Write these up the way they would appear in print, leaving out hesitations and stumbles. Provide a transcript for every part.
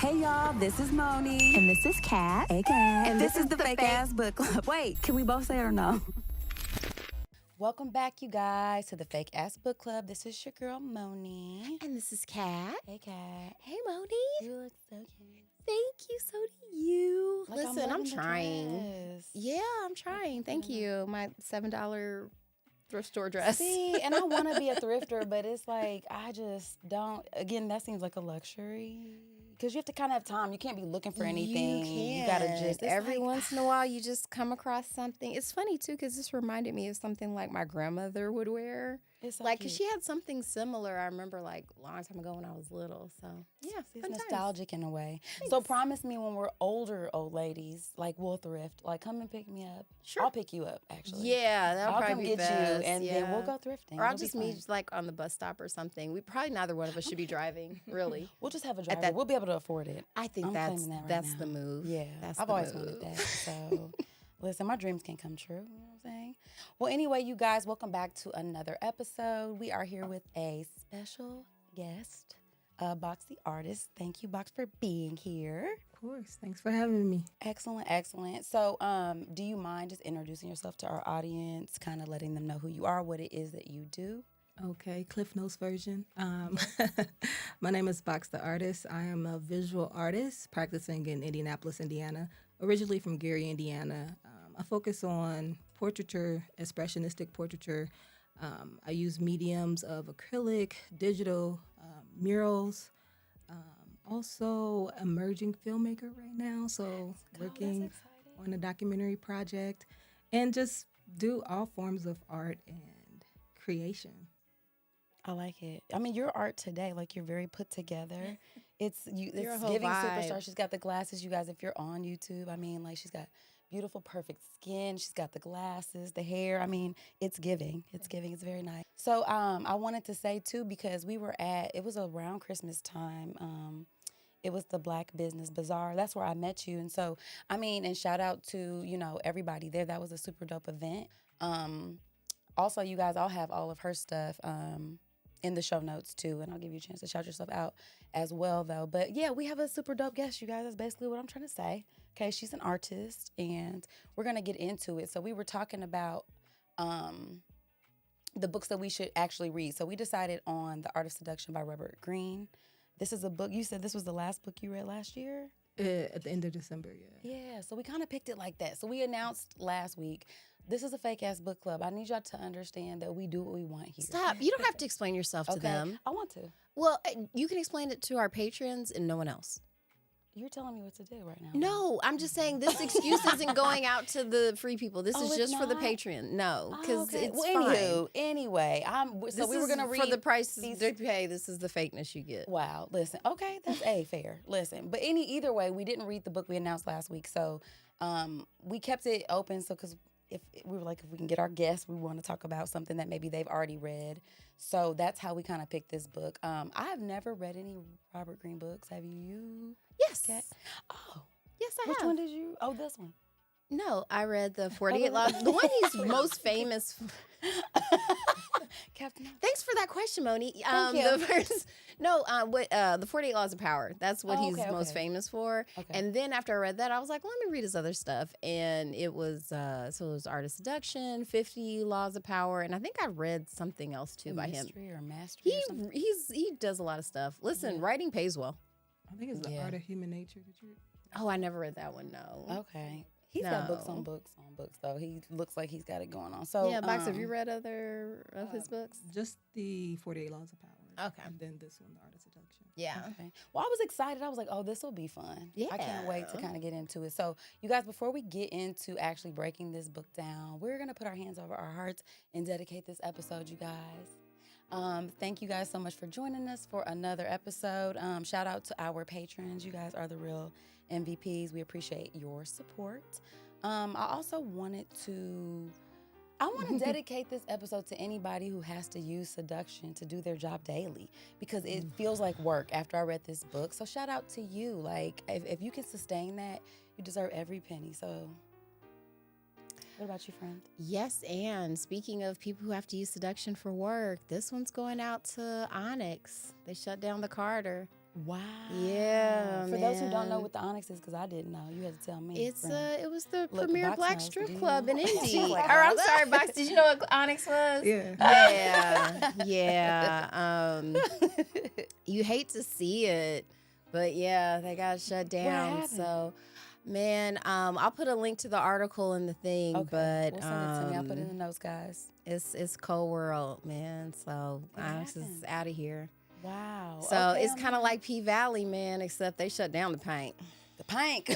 Hey y'all, this is Moni. And this is Kat. Hey Kat. And this is the Fake Ass Book Club. Wait, can we both say it or no? Welcome back, you guys, to the Fake Ass Book Club. This is your girl, Moni. And this is Kat. Hey Kat. Hey, Moni. You look so cute. Thank you, so do you. Like, Listen, I'm loving the trying. dress. Yeah, I'm trying. Thank you. My $7 thrift store dress. See, and I want to be a thrifter, but it's like, I just don't. Again, that seems like a luxury. Because you have to kind of have time. You can't be looking for anything. You got to just. Every once in a while, you just come across something. It's funny, too, because this reminded me of something like my grandmother would wear. It's so like, cute. cause she had something similar, I remember, like, a long time ago when I was little. So, yeah, It's fun nostalgic times. in a way. Thanks. So promise me when we're older old ladies, like we'll thrift, like come and pick me up. Sure. I'll pick you up, actually. Yeah, that'll I'll probably come be get best. you, and then we'll go thrifting. Or I'll It'll be just fun. meet like on the bus stop or something. We probably neither one of us should be driving, really. We'll just have a driver. that- we'll be able to afford it. I think I'm that's claiming that right that's now. the move. Yeah, That's I've the always move. wanted that. So, listen, my dreams can come true. You know what I'm saying? Well, anyway, you guys, welcome back to another episode. We are here with a special guest, Boxx the Artist. Thank you, Boxx, for being here. Of course. Thanks for having me. Excellent, excellent. So, do you mind just introducing yourself to our audience, kind of letting them know who you are, what it is that you do? Okay, Cliff Notes version. My name is Boxx the Artist. I am a visual artist practicing in Indianapolis, Indiana, originally from Gary, Indiana. I focus on portraiture, expressionistic portraiture. I use mediums of acrylic, digital, murals. Also, emerging filmmaker right now, so working on a documentary project, and just do all forms of art and creation. I like it. I mean, your art today, like you're very put together. It's You're a it's whole giving vibe. superstar. She's got the glasses, you guys. If you're on YouTube, I mean, like she's got beautiful, perfect skin. She's got the glasses, the hair. I mean, it's giving. It's giving. It's very nice. So, I wanted to say too, because it was around Christmas time. It was the Black Business Bazaar. That's where I met you. And so, I mean, and shout out to, everybody there. That was a super dope event. Also, you guys, I'll have all of her stuff in the show notes too, and I'll give you a chance to shout yourself out as well, though. But yeah, we have a super dope guest, you guys. That's basically what I'm trying to say. Okay, she's an artist, and we're gonna get into it. So we were talking about the books that we should actually read. So we decided on The Art of Seduction by Robert Greene. This is a book. You said this was the last book you read last year? At the end of December, yeah. Yeah, so we kind of picked it like that. So we announced last week, this is a fake ass book club. I need y'all to understand that we do what we want here. Stop. You don't have to explain yourself to them. I want to. Well, you can explain it to our patrons and no one else. You're telling me what to do right now. No, I'm just saying this excuse isn't going out to the free people. This is it's just for the not? Patreon. No, because Okay. it's well, fine. anyway, so we were gonna read for the price these- they pay. This is the fakeness you get. Wow, listen. Okay, that's fair. Listen, but either way, we didn't read the book we announced last week, so we kept it open. So because if we were like, if we can get our guests, we want to talk about something that maybe they've already read. So that's how we kind of picked this book. I have never read any Robert Greene books. Have you? Yes. Kat? Oh, Yes, I which have. one did you? Oh, this one. No, I read the 48 Laws. The one he's most famous. Captain. Thanks for that question, Moni. Thank you. The 48 Laws of Power. That's what he's most famous for. Okay. And then after I read that, I was like, let me read his other stuff. And it was it was Art of Seduction, 50 Laws of Power, and I think I read something else too by him. Mystery or mastery or something? He does a lot of stuff. Listen, writing pays well. I think it's The Yeah. Art of Human Nature that you. Oh, I never read that one. No. Okay. He's got books on No. books on books, though. He looks like he's got it going on. So Yeah, Boxx, have you read other of his books? Just the 48 Laws of Power. Okay. And then this one, The Art of Seduction. Yeah. Okay. Well, I was excited. I was like, oh, this will be fun. I can't wait to Yeah. kind of get into it. So, you guys, before we get into actually breaking this book down, we're going to put our hands over our hearts and dedicate this episode, you guys. Thank you guys so much for joining us for another episode. Shout out to our patrons. You guys are the real MVPs. We appreciate your support. I also wanted to dedicate this episode to anybody who has to use seduction to do their job daily, because it feels like work after I read this book. So shout out to you. Like, if you can sustain that, you deserve every penny. So what about you, friend? Yes, and speaking of people who have to use seduction for work, this one's going out to Onyx. They shut down the Carter. Wow. Yeah, For those who don't know man. what the Onyx is, because I didn't know, you had to tell me. It's friend. it was the Look, premier Boxx black knows. strip Do you club know? in Indy. She's like, or I'm "Oh, sorry, Boxx. Did you know what Onyx was? Yeah. Yeah, yeah. You hate to see it, but yeah, they got shut down. happened? So, man, I'll put a link to the article in the thing, Okay, but we'll send it to me. I'll put it in the notes, guys. it's cold world, man. So What Onyx is happened? out of here. Wow. So okay, it's I'm kind of in. like P Valley, man, except they shut down the paint. The Pink.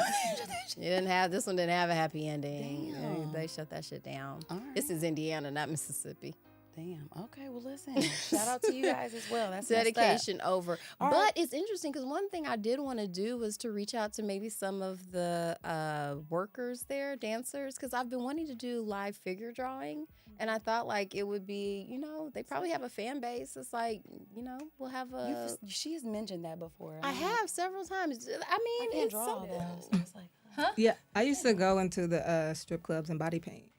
This one didn't have a happy ending. Damn. They shut that shit down. All right. This is Indiana, not Mississippi. Damn. Okay, well, listen. Shout out to you guys as well. That's messed up. Dedication over. All But right. it's interesting because one thing I did want to do was to reach out to maybe some of the workers there, dancers, because I've been wanting to do live figure drawing. And I thought like it would be, they probably have a fan base. It's like, we'll have a. She has mentioned that before. I have several times. I mean, I can't it's draw so though. So it's like, Yeah, I used to go into the strip clubs and body paint.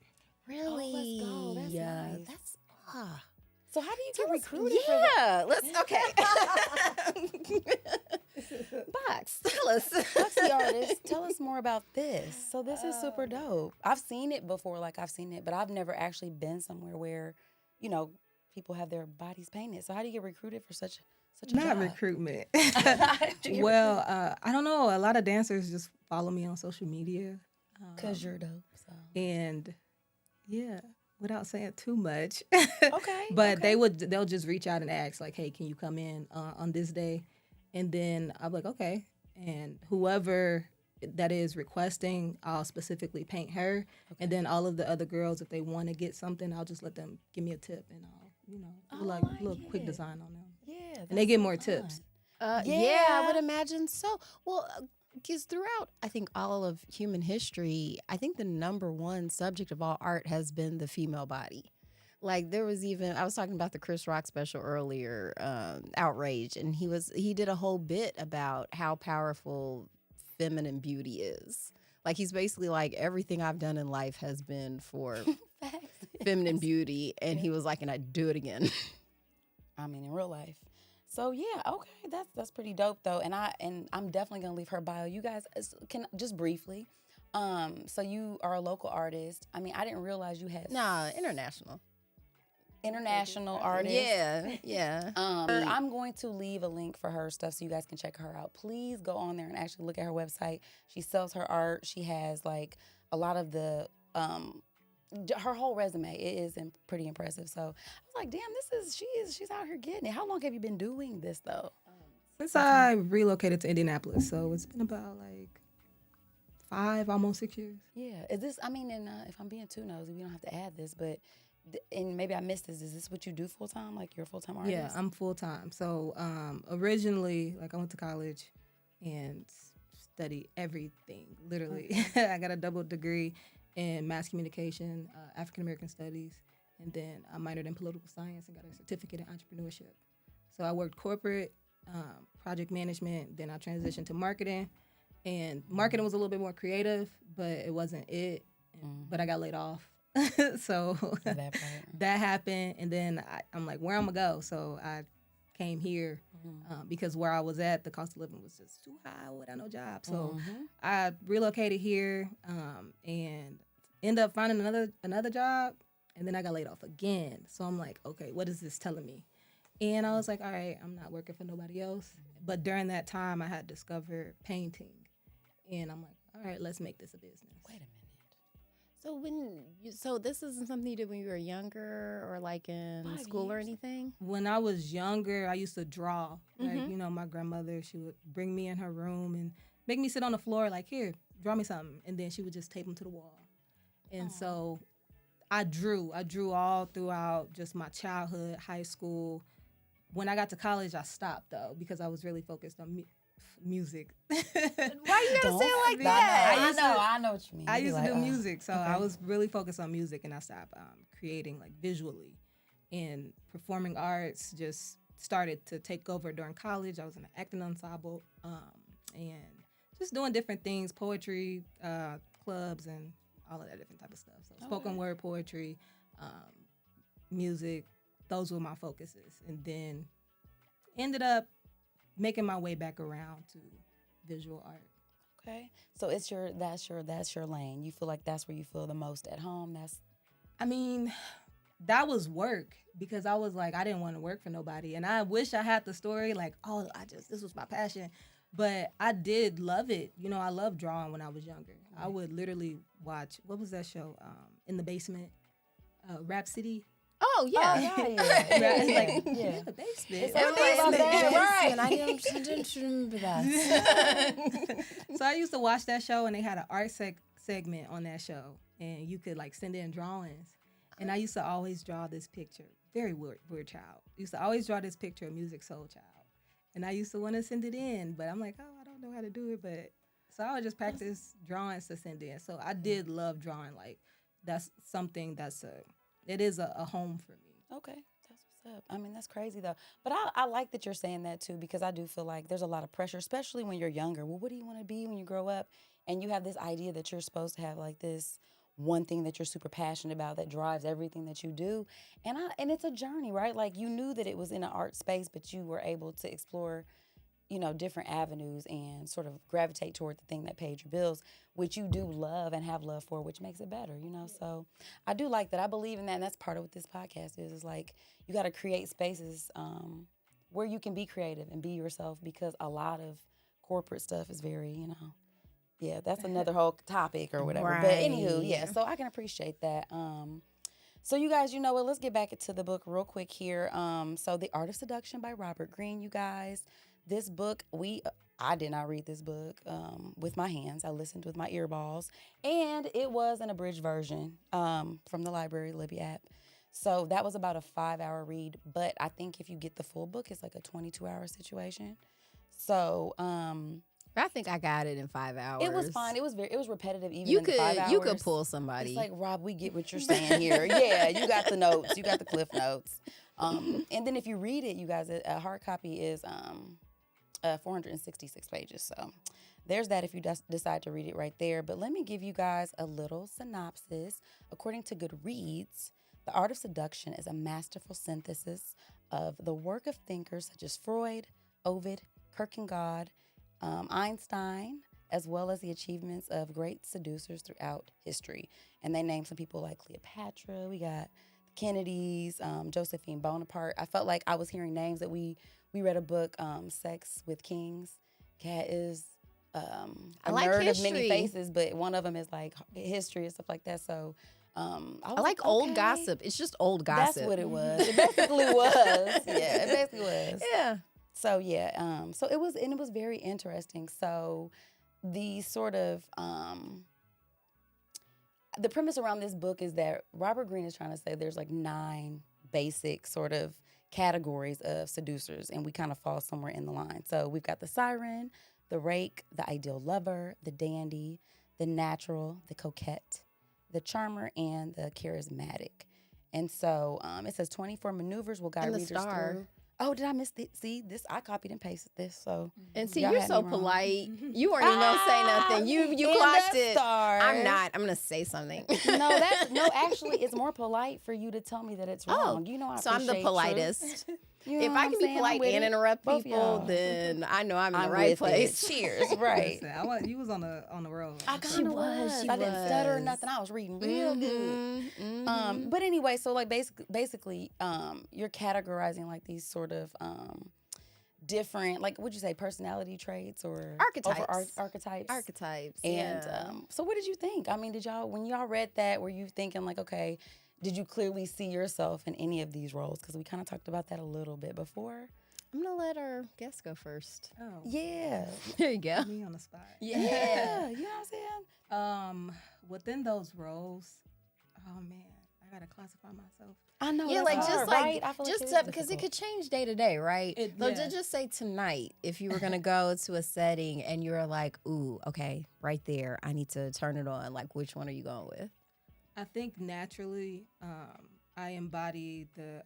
Really? let's go. That's nice. That's so how do you Tell get us- recruited for that? Yeah, let's okay. Boxx, tell us. Boxx the Artist, tell us more about this. So this is super dope. I've seen it before, but I've never actually been somewhere where, people have their bodies painted. So how do you get recruited for such a Not job? recruitment. How do you Well, I don't know. A lot of dancers just follow me on social media. Because you're dope. So. And yeah, without saying too much. Okay. But okay. they'll just reach out and ask like, hey, can you come in on this day? And then I'm like, okay. And whoever that is requesting, I'll specifically paint her. And then all of the other girls, if they want to get something, I'll just let them give me a tip and I'll, do like a little quick design on them. Yeah. And they get more tips. Yeah, Yeah. I would imagine so. Well, because throughout, I think, all of human history, I think the number one subject of all art has been the female body. Like there was I was talking about the Chris Rock special earlier, Outrage, and he did a whole bit about how powerful feminine beauty is. Like he's basically like everything I've done in life has been for feminine beauty, and he was like, and I'd do it again. I mean, in real life. So yeah, okay, that's pretty dope though, and I'm definitely gonna leave her bio. You guys can just briefly. So you are a local artist. I mean, I didn't realize you had Nah, international artist. Yeah. I'm going to leave a link for her stuff so you guys can check her out. Please go on there and actually look at her website. She sells her art. She has like a lot of the her whole resume is pretty impressive. So I was like, damn, she's out here getting it. How long have you been doing this though? Since I relocated to Indianapolis, so it's been about like 5, almost 6 years. Yeah. Is this? I mean, and if I'm being too nosy, we don't have to add this, but and maybe I missed this. Is this what you do full time? Like you're a full time artist? Yeah, I'm full time. So originally, like I went to college and studied everything. Literally, I got a double degree in mass communication, African American studies, and then I minored in political science and got a certificate in entrepreneurship. So I worked corporate, project management. Then I transitioned to marketing, and marketing was a little bit more creative, but it wasn't it. But I got laid off. So that happened, and then I'm like, where I'm gonna go? So I came here because where I was at, the cost of living was just too high without no job. So I relocated here and ended up finding another job, and then I got laid off again. So I'm like, okay, what is this telling me? And I was like, all right, I'm not working for nobody else. But during that time, I had discovered painting, and I'm like, all right, let's make this a business. Wait a minute. So this isn't something you did when you were younger or like in 5 school or years. anything? When I was younger, I used to draw. Like, my grandmother, she would bring me in her room and make me sit on the floor, like, here, draw me something. And then she would just tape them to the wall. And so I drew all throughout just my childhood, high school. When I got to college, I stopped, though, because I was really focused on music. Why you gotta say it like I that? I know what you mean. I You used be to do like, music, so I was really focused on music, and I stopped creating like visually. And performing arts just started to take over during college. I was in an acting ensemble and just doing different things, poetry, clubs, and all of that different type of stuff. So spoken word poetry, music, those were my focuses. And then ended up making my way back around to visual art. Okay. So that's your lane. You feel like that's where you feel the most at home. I mean, that was work because I was like, I didn't want to work for nobody. And I wish I had the story like, oh, this was my passion. But I did love it. You know, I loved drawing when I was younger. I would literally watch, what was that show? In the Basement? Rhapsody? Oh yeah, It's like, Yeah. in the basement. It's everybody about that, right? I didn't remember that. So I used to watch that show, and they had an art segment on that show, and you could like send in drawings. And I used to always draw this picture. Very weird child. Used to always draw this picture of Music Soul Child. And I used to want to send it in, but I'm like, oh, I don't know how to do it. But so I would just practice drawings to send in. So I did love drawing. Like that's something it is a home for me. Okay, that's what's up. I mean, that's crazy though. But I like that you're saying that too, because I do feel like there's a lot of pressure, especially when you're younger. Well, what do you want to be when you grow up? And you have this idea that you're supposed to have like this one thing that you're super passionate about that drives everything that you do. And it's a journey, right? Like you knew that it was in an art space, but you were able to explore, you know, different avenues and sort of gravitate toward the thing that paid your bills, which you do love and have love for, which makes it better, you know? So I do like that. I believe in that, and that's part of what this podcast is like you got to create spaces where you can be creative and be yourself, because a lot of corporate stuff is very, you know, yeah, that's another whole topic or whatever. Right. But anywho, yeah, so I can appreciate that. So you guys, you know what, let's get back into the book real quick here. So The Art of Seduction by Robert Greene, you guys. This book, I did not read this book with my hands. I listened with my earballs. And it was an abridged version from the Library Libby app. So that was about a 5-hour read. But I think if you get the full book, it's like a 22-hour situation. So I think I got it in 5 hours. it was fine. It was repetitive even You in the 5 hours. you could pull somebody. It's like, Rob, we get what you're saying here. Yeah, you got the notes. You got the cliff notes. And then if you read it, you guys, a hard copy is 466 pages. So there's that if you decide to read it right there. But let me give you guys a little synopsis. According to Goodreads, The Art of Seduction is a masterful synthesis of the work of thinkers such as Freud, Ovid, Kierkegaard, Einstein, as well as the achievements of great seducers throughout history. And they named some people like Cleopatra. We got the Kennedys, Josephine Bonaparte. I felt like I was hearing names that we read a book, Sex with Kings. Cat is a like nerd history. of many faces, but one of them is like history and stuff like that. So I like old gossip. It's just old That's gossip. what it was. It basically was. Yeah, it basically was. Yeah. So yeah, so it was very interesting. So the sort of the premise around this book is that Robert Greene is trying to say there's like 9 basic sort of categories of seducers, and we kind of fall somewhere in the line. So we've got the siren, the rake, the ideal lover, the dandy, the natural, the coquette, the charmer, and the charismatic. And so it says 24 maneuvers will guide And the readers star. through. Oh, did I miss it? See, this I copied and pasted this. So And see, y'all you're had so me wrong. polite. You weren't even gonna say nothing. You and clocked the it. stars. I'm not. I'm gonna say something. No, actually, it's more polite for you to tell me that it's wrong. You know, I so I'm the appreciate politest. truth. You know If what I I'm can be saying? I'm polite with and it. interrupt Both people, y'all. then I know I'm in I'm the right with place. It. Cheers, right? Listen, you was on the road. I She kind of was, was. she I didn't stutter or was. nothing. I was reading real good. Mhm. But anyway, so like basically, you're categorizing like these sort of different, like, would you say personality traits or Archetypes. archetypes? Archetypes. And yeah. so what did you think? I mean, when y'all read that, were you thinking like, okay, did you clearly see yourself in any of these roles? Because we kind of talked about that a little bit before. I'm gonna let our guest go first. Oh, Yeah. There you go. me on the spot. Yeah. You know what I'm saying? Within those roles, oh man, I gotta classify myself. I know. Yeah, that's like hard, just right? like I feel like just it is because it difficult. could change day to day, right? Yeah. Just say tonight, if you were gonna go to a setting and you're like, ooh, okay, right there, I need to turn it on. Like, which one are you going with? I think naturally, I embody the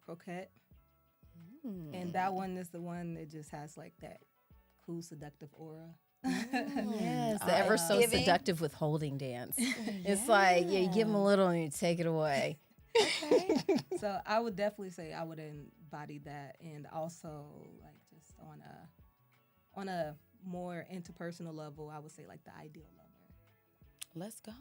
croquette, and that one is the one that just has like that cool, seductive aura. Yes, the I ever am so giving. seductive withholding dance. It's like, yeah, you give them a little and you take it away. Okay. So I would definitely say I would embody that, and also like just on a more interpersonal level, I would say like the ideal lover. Let's go.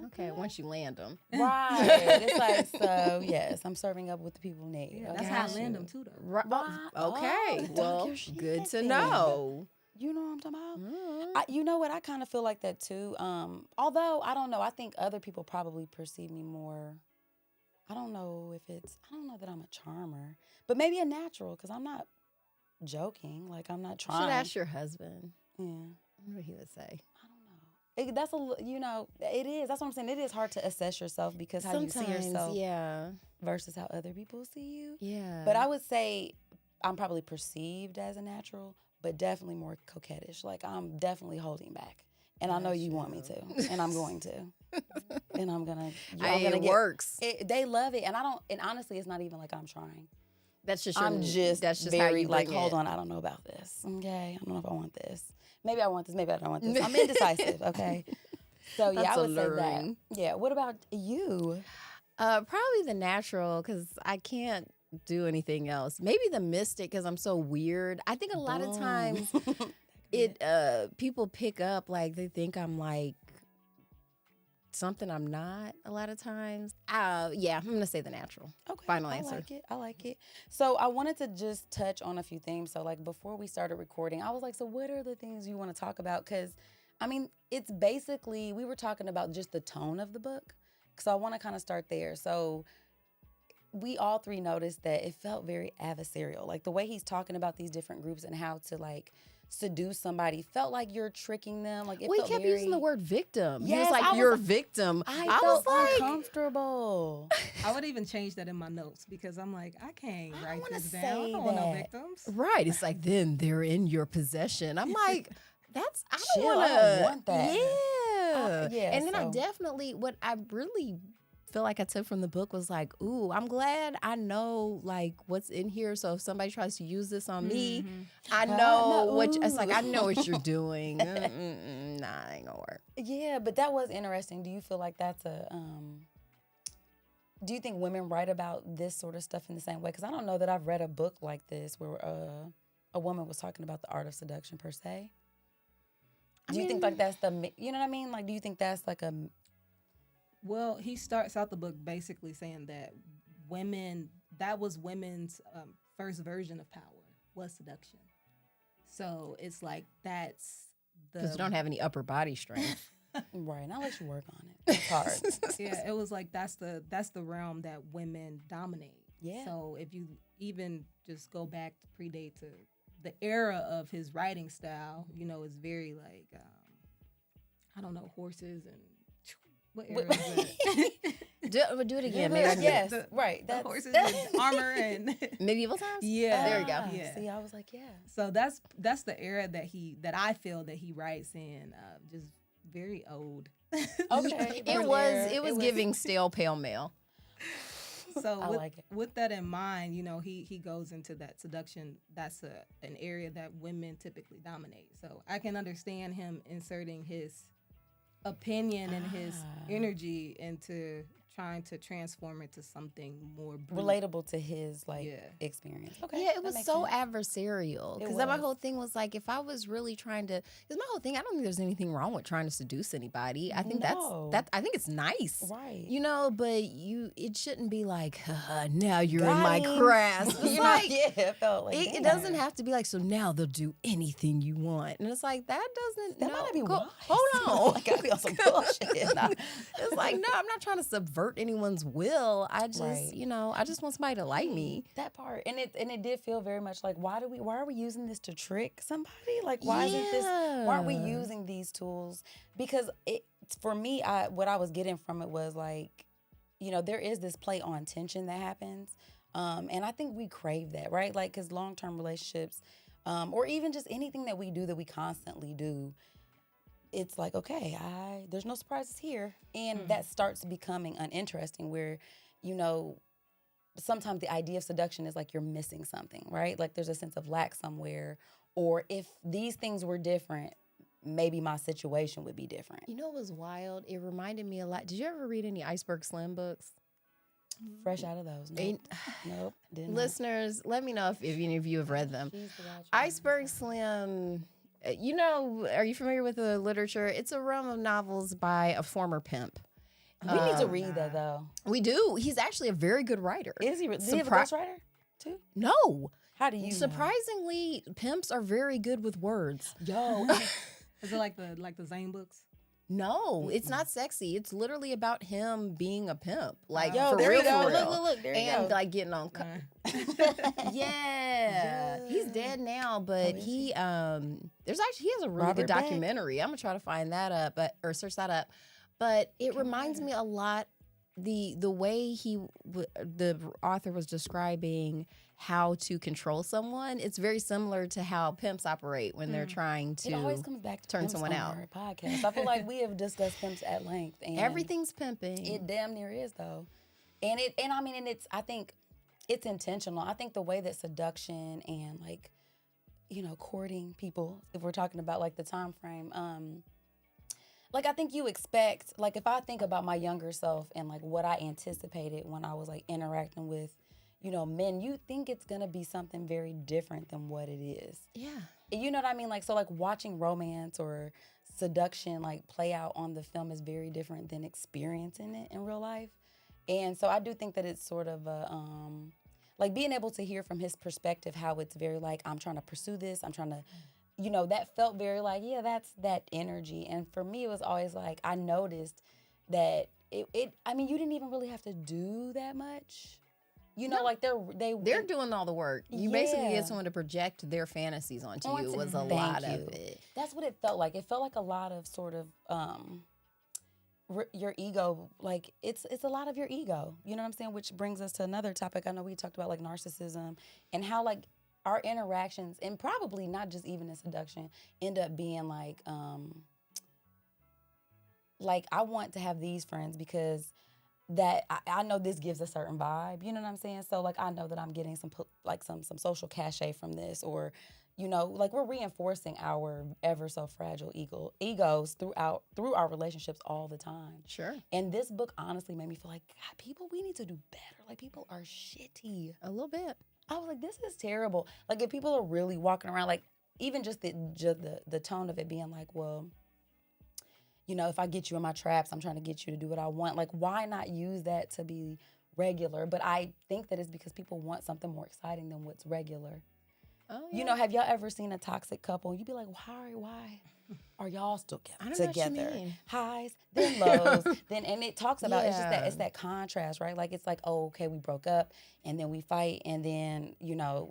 Okay, once you land them. Right. It's like, so yes, I'm serving up what the people need. Yeah, Okay. that's how I land them too, though. Right. Oh, Okay. Well, your shit good to then. know. You know what I'm talking about? Mm. You know what? I kind of feel like that too. Although I don't know, I think other people probably perceive me more. I don't know that I'm a charmer, but maybe a natural because I'm not joking. Like I'm not Should trying. ask your husband. Yeah. I wonder what he would say. I don't know. It is. That's what I'm saying. It is hard to assess yourself because how you see yourself yeah. versus how other people see you. Yeah. But I would say I'm probably perceived as a natural, but definitely more coquettish. Like I'm definitely holding back. And I know you want me to, and I'm going to. And I'm gonna it works. They love it. And honestly, it's not even like I'm trying. That's just That's just how very you like, bring hold it. on, I don't know about this. Okay. I don't know if I want this. Maybe I want this, maybe I don't want this. I'm indecisive, okay? So yeah, That's I would say that. alluring. Yeah. What about you? Probably the natural because I can't do anything else. Maybe the mystic because I'm so weird. I think a lot of times people pick up like they think I'm like something I'm not a lot of times. Yeah, I'm gonna say the natural. Okay. Final answer. I like it. So I wanted to just touch on a few themes. So like before we started recording, I was like, so what are the things you want to talk about? Because I mean, it's basically, we were talking about just the tone of the book. So I want to kind of start there. So we all three noticed that it felt very adversarial. Like the way he's talking about these different groups and how to like seduce somebody felt like you're tricking them. Like He kept using the word victim. Yes, he was like, I was "You're a like- victim." I was felt like, uncomfortable. I would even change that in my notes because I'm like, I can't I write wanna this down. I say don't want no that. victims. right. It's like then they're in your possession. I'm like, that's I don't Chill, want I don't want that. Yeah, Yeah, And then I so- definitely what I really feel like I took from the book was like, ooh, I'm glad I know like what's in here. So if somebody tries to use this on me, I know no, what it's like. I ooh. know what you're doing. Nah, ain't gonna work. Yeah, but that was interesting. Do you feel like that's do you think women write about this sort of stuff in the same way? Because I don't know that I've read a book like this where a woman was talking about the art of seduction per se. Do you think like that's you know what I mean? Like, do you think that's like a... Well, he starts out the book basically saying that that was women's first version of power was seduction. So it's like that's Because you don't have any upper body strength. Right, and I'll let you work on it. It's hard. yeah, it was like that's the realm that women dominate. Yeah. So if you even just go back to predate to the era of his writing style, you know, it's very like I don't know, horses and what era is it? Do it again. Maybe I can Yes, the- right. The That's horses and armor and medieval times. yeah, There you go. Yeah. See, I was like, yeah. So that's the era that I feel that he writes in, just very old. Okay. It was giving stale pale male. So I with, like it. with that in mind, you know, he goes into that seduction. That's an area that women typically dominate. So I can understand him inserting his opinion and his energy into trying to transform it to something more Relatable to his like Yeah. experience. Okay. Yeah, it that was makes so sense. adversarial. It Because my was. whole thing was like, if I was really trying to, because my whole thing, I don't think there's anything wrong with trying to seduce anybody. I think No. I think it's nice, Right. you know. But it shouldn't be like, now you're in Got my him. grasp. It's It's like, like yeah, it felt like it damn. doesn't have to be like, so now they'll do anything you want, and it's like that doesn't. That no, might not be go- wise. Hold on, Like, I be on some bullshit. Nah. It's like, no, I'm not trying to subvert anyone's will. I just, Right. I just want somebody to like me. That part, and it did feel very much like why are we using this to trick somebody? Like why isn't this? Why aren't we Yeah. using these tools? Because for me, what I was getting from it was like, you know, there is this play on tension that happens, and I think we crave that, right? Like because long-term relationships, or even just anything that we do that we constantly do. It's like, okay, there's no surprises here. And that starts becoming uninteresting where, you know, sometimes the idea of seduction is like you're missing something, right? Like there's a sense of lack somewhere. Or if these things were different, maybe my situation would be different. You know what was wild? It reminded me a lot. Did you ever read any Iceberg Slim books? Fresh out of those. Nope. Ain't- Nope. Didn't. Listeners, let me know if any of you have read them. She's the watcher. Iceberg Slim, you know, are you familiar with the literature? It's a realm of novels by a former pimp. We need to read that though. We do. He's actually a very good writer. Is he? Does he have a Surpri- ghostwriter too? No. How do you know? Surprisingly, pimps are very good with words. Yo, Is it like the Zane books? No, it's not sexy. It's literally about him being a pimp. Like, yo, for there real, you go. for real. Look, there you and go. like getting on. Yeah. He's dead now, but he he has a really Robert good Beck. documentary. I'm gonna try to find that up, or search that up. But it reminds me a lot the way the author was describing how to control someone. It's very similar to how pimps operate when they're trying to it always comes back to turn pimps someone on out. our podcast. I feel like we have discussed pimps at length, and Everything's pimping. it damn near is though, and it's I think it's intentional. I think the way that seduction and like, you know, courting people, if we're talking about like the time frame, like I think you expect, like if I think about my younger self and like what I anticipated when I was like interacting with, you know, men, you think it's gonna be something very different than what it is. Yeah. You know what I mean? Like, so like watching romance or seduction like play out on the film is very different than experiencing it in real life. And so I do think that it's sort of a, like being able to hear from his perspective how it's very like, I'm trying to pursue this, I'm trying to, you know, that felt very like, yeah, that's that energy. And for me, it was always like, I noticed that I mean, you didn't even really have to do that much. You know, like They're doing all the work. You basically get someone to project their fantasies onto you. It was a lot of it. That's what it felt like. It felt like a lot of sort of your ego. Like it's a lot of your ego. You know what I'm saying? Which brings us to another topic. I know we talked about like narcissism and how like our interactions, and probably not just even in seduction, end up being like I want to have these friends because that I know this gives a certain vibe, you know what I'm saying? So like I know that I'm getting some social cachet from this, or you know, like we're reinforcing our ever so fragile egos through our relationships all the time. Sure. And this book honestly made me feel like, God, people, we need to do better. Like people are shitty. A little bit. I was like, this is terrible. Like if people are really walking around, like even just the tone of it being like, well, you know, if I get you in my traps, I'm trying to get you to do what I want. Like, why not use that to be regular? But I think that it's because people want something more exciting than what's regular. Oh, yeah. You know, have y'all ever seen a toxic couple? You'd be like, why are y'all still I don't know what you together? mean. Highs, then lows, and it talks about Yeah. it's that contrast, right? Like it's like, oh, okay, we broke up, and then we fight, and then you know,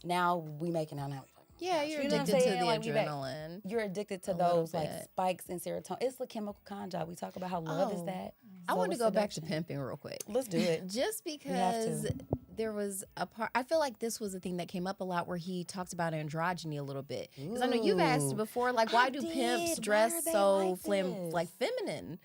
now we making out now. Yeah, you're You know what I'm addicted to saying? the Like, we back. adrenaline. You're addicted to A little those like bit. spikes in serotonin. It's the chemical con job. We talk about how love is Oh. that. I So want to is go back to seduction. pimping real quick. Let's do it. Just have because to. there was a part, I feel like this was a thing that came up a lot where he talks about androgyny a little bit. Because I know you've asked Ooh. before, like, why I do did. pimps Why dress are they so like this? like feminine?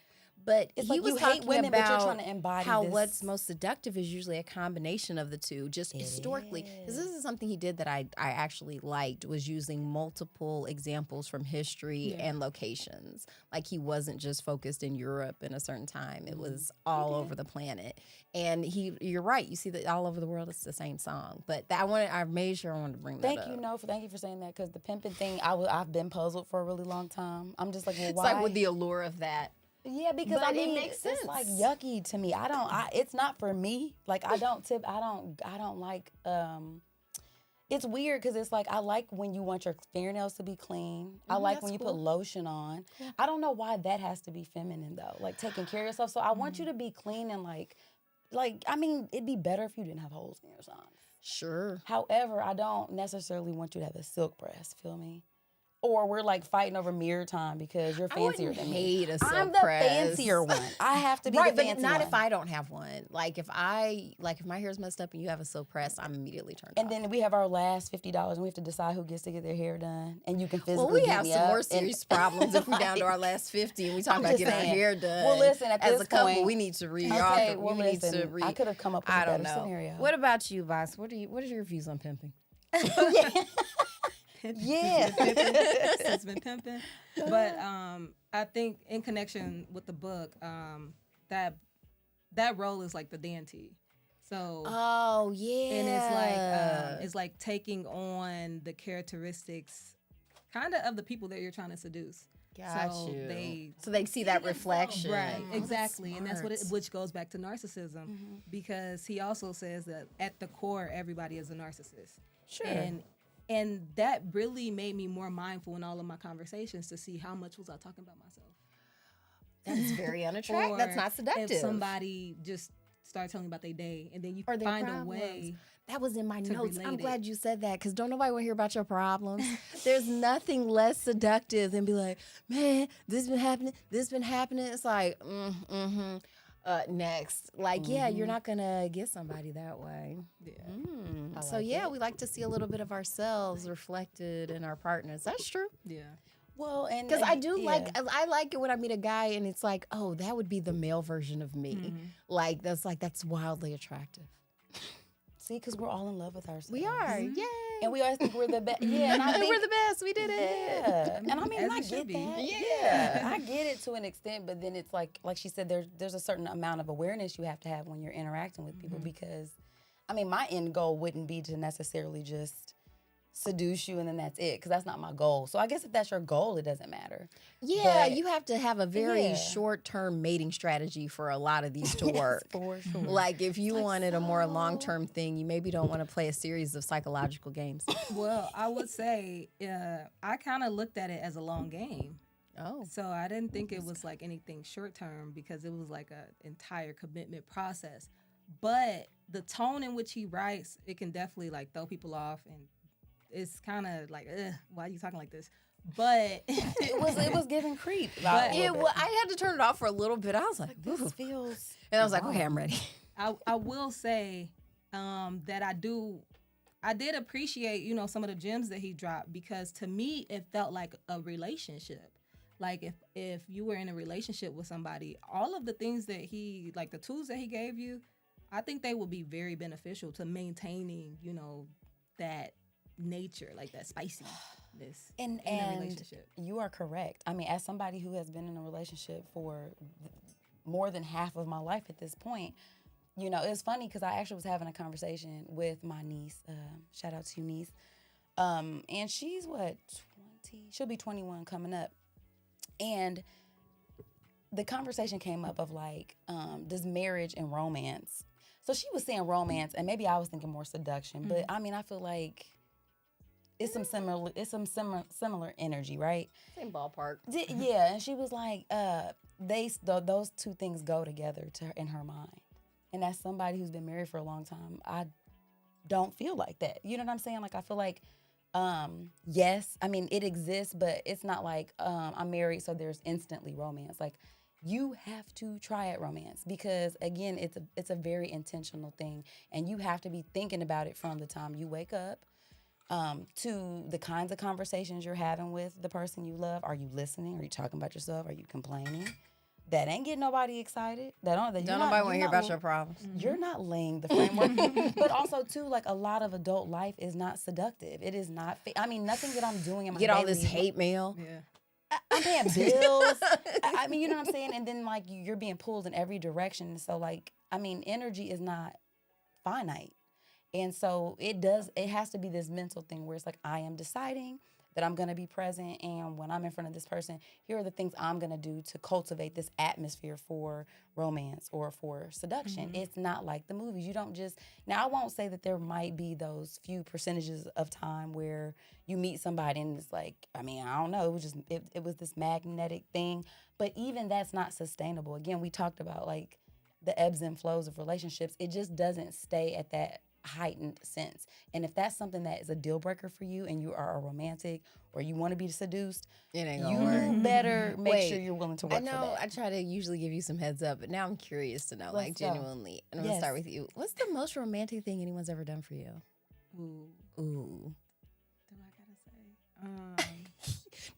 But It's he like was you talking hate women, but about you're trying to embody how this. what's most seductive is usually a combination of the two, just historically. Because this is something he did that I actually liked, was using multiple examples from history and locations. Like he wasn't just focused in Europe in a certain time. It was all over the planet. And you're right. You see that all over the world, it's the same song. But I made sure I wanted to bring that up. Thank you for saying that, because the pimping thing, I've been puzzled for a really long time. I'm just like, well, It's why? like with the allure of that. Yeah, because But I it mean, makes it's like sense. yucky to me. It's not for me. Like I don't like, it's weird because it's like, I like when you want your fingernails to be clean. I like that's when you cool. put lotion on. I don't know why that has to be feminine though, like taking care of yourself. So I want you to be clean and like, I mean, it'd be better if you didn't have holes in your socks. Sure. However, I don't necessarily want you to have a silk press, feel me? Or we're like fighting over mirror time because you're fancier than me. hate a silk I'm the press. fancier one. I have to be Right, the but fancy not one. if I don't have one. Like if my hair's messed up and you have a silk press, I'm immediately turned And off. then we have our last $50 and we have to decide who gets to get their hair done. And you can physically Well, we beat have me some up more and- serious problems if we're down to our last 50 and we talk I'm about just getting our saying. hair done. Well, listen, at as this a couple, point- we need to read. Okay, well, we need to listen, read. I could have come up with I a don't better know. scenario. What about you, Box? What are your views on pimping? Yeah. It's been pimping. But I think in connection with the book, that that role is like the deity. So Oh yeah. and it's like taking on the characteristics kind of the people that you're trying to seduce. Got so you. So they see that reflection. Right, Oh, exactly. And that's smart. which goes back to narcissism, because he also says that at the core, everybody is a narcissist. Sure. And that really made me more mindful in all of my conversations to see how much was I talking about myself. That's very unattractive. Or That's not seductive. if somebody just started telling me about their day, and then you Or their find problems. a way. That was in my to notes. I'm relate glad it. you said that, because don't nobody want to hear about your problems. There's nothing less seductive than be like, man, this been happening. It's like, next. Like, yeah, you're not going to get somebody that way. Yeah. So, yeah, we like to see a little bit of ourselves reflected in our partners. That's true. Yeah. Well, and Because I do yeah. I like it when I meet a guy and it's like, oh, that would be the male version of me. Like, that's wildly attractive. See, because we're all in love with ourselves. We are. Yay. And we always think we're the best. Yeah, and I think we're the best. We did it. Yeah, and I mean, As I we get should be. that. Yeah. I get it to an extent, but then it's like she said, there's a certain amount of awareness you have to have when you're interacting with people, because, I mean, my end goal wouldn't be to necessarily just seduce you and then that's it, because that's not my goal. So I guess if that's your goal, it doesn't matter. Yeah, But- you have to have a very Yeah. short-term mating strategy for a lot of these to Yes, work. for sure. Like, if you wanted a more long-term thing, you maybe don't want to play a series of psychological games. Well, I would say I kind of looked at it as a long game. Oh. So I didn't think it was like anything short term, because it was like an entire commitment process. But the tone in which he writes, it can definitely like throw people off, and it's kind of like, why are you talking like this? But it was giving creep. But I had to turn it off for a little bit. I was like, This "Ooh." feels. And I was like, okay, I'm ready. I will say that I did appreciate, some of the gems that he dropped, because to me it felt like a relationship. Like if you were in a relationship with somebody, all of the things that the tools that he gave you, I think they would be very beneficial to maintaining, that nature, like that spiciness in a relationship. You are correct. I mean, as somebody who has been in a relationship for more than half of my life at this point, it's funny because I actually was having a conversation with my niece. Shout out to you, niece. And she's 20? She'll be 21 coming up. And the conversation came up of like, does marriage and romance? So she was saying romance, and maybe I was thinking more seduction. But I mean, I feel like it's some similar energy, right? Same ballpark. Yeah, and she was like, those two things go together in her mind. And as somebody who's been married for a long time, I don't feel like that. You know what I'm saying? Like, I feel like, yes, I mean, it exists, but it's not like I'm married, so there's instantly romance. Like, you have to try at romance, because again, it's a very intentional thing, and you have to be thinking about it from the time you wake up to the kinds of conversations you're having with the person you love. Are you listening? Are you talking about yourself? Are you complaining? That ain't getting nobody excited. Don't nobody want to hear about your problems. You're not laying the framework. But also, too, like, a lot of adult life is not seductive. It is not. I mean, nothing that I'm doing in my Get all daily this hate mail. Yeah. I'm paying bills. I mean, you know what I'm saying? And then, like, you're being pulled in every direction. So, like, I mean, energy is not finite. And so it has to be this mental thing where it's like, I am deciding that I'm going to be present, and when I'm in front of this person, here are the things I'm going to do to cultivate this atmosphere for romance or for seduction. It's not like the movies. You don't just, now I won't say that there might be those few percentages of time where you meet somebody and it's like, I mean, I don't know, it was just, it was this magnetic thing, but even that's not sustainable. Again, we talked about like the ebbs and flows of relationships. It just doesn't stay at that heightened sense. And if that's something that is a deal breaker for you and you are a romantic or you want to be seduced, It ain't you gonna work. better make Wait, sure you're willing to work I for know that. I try to usually give you some heads up, but now I'm curious to know, like, Let's go. genuinely. And I'm going to Yes. start with you. What's the most romantic thing anyone's ever done for you? Ooh. Ooh. Do I gotta say?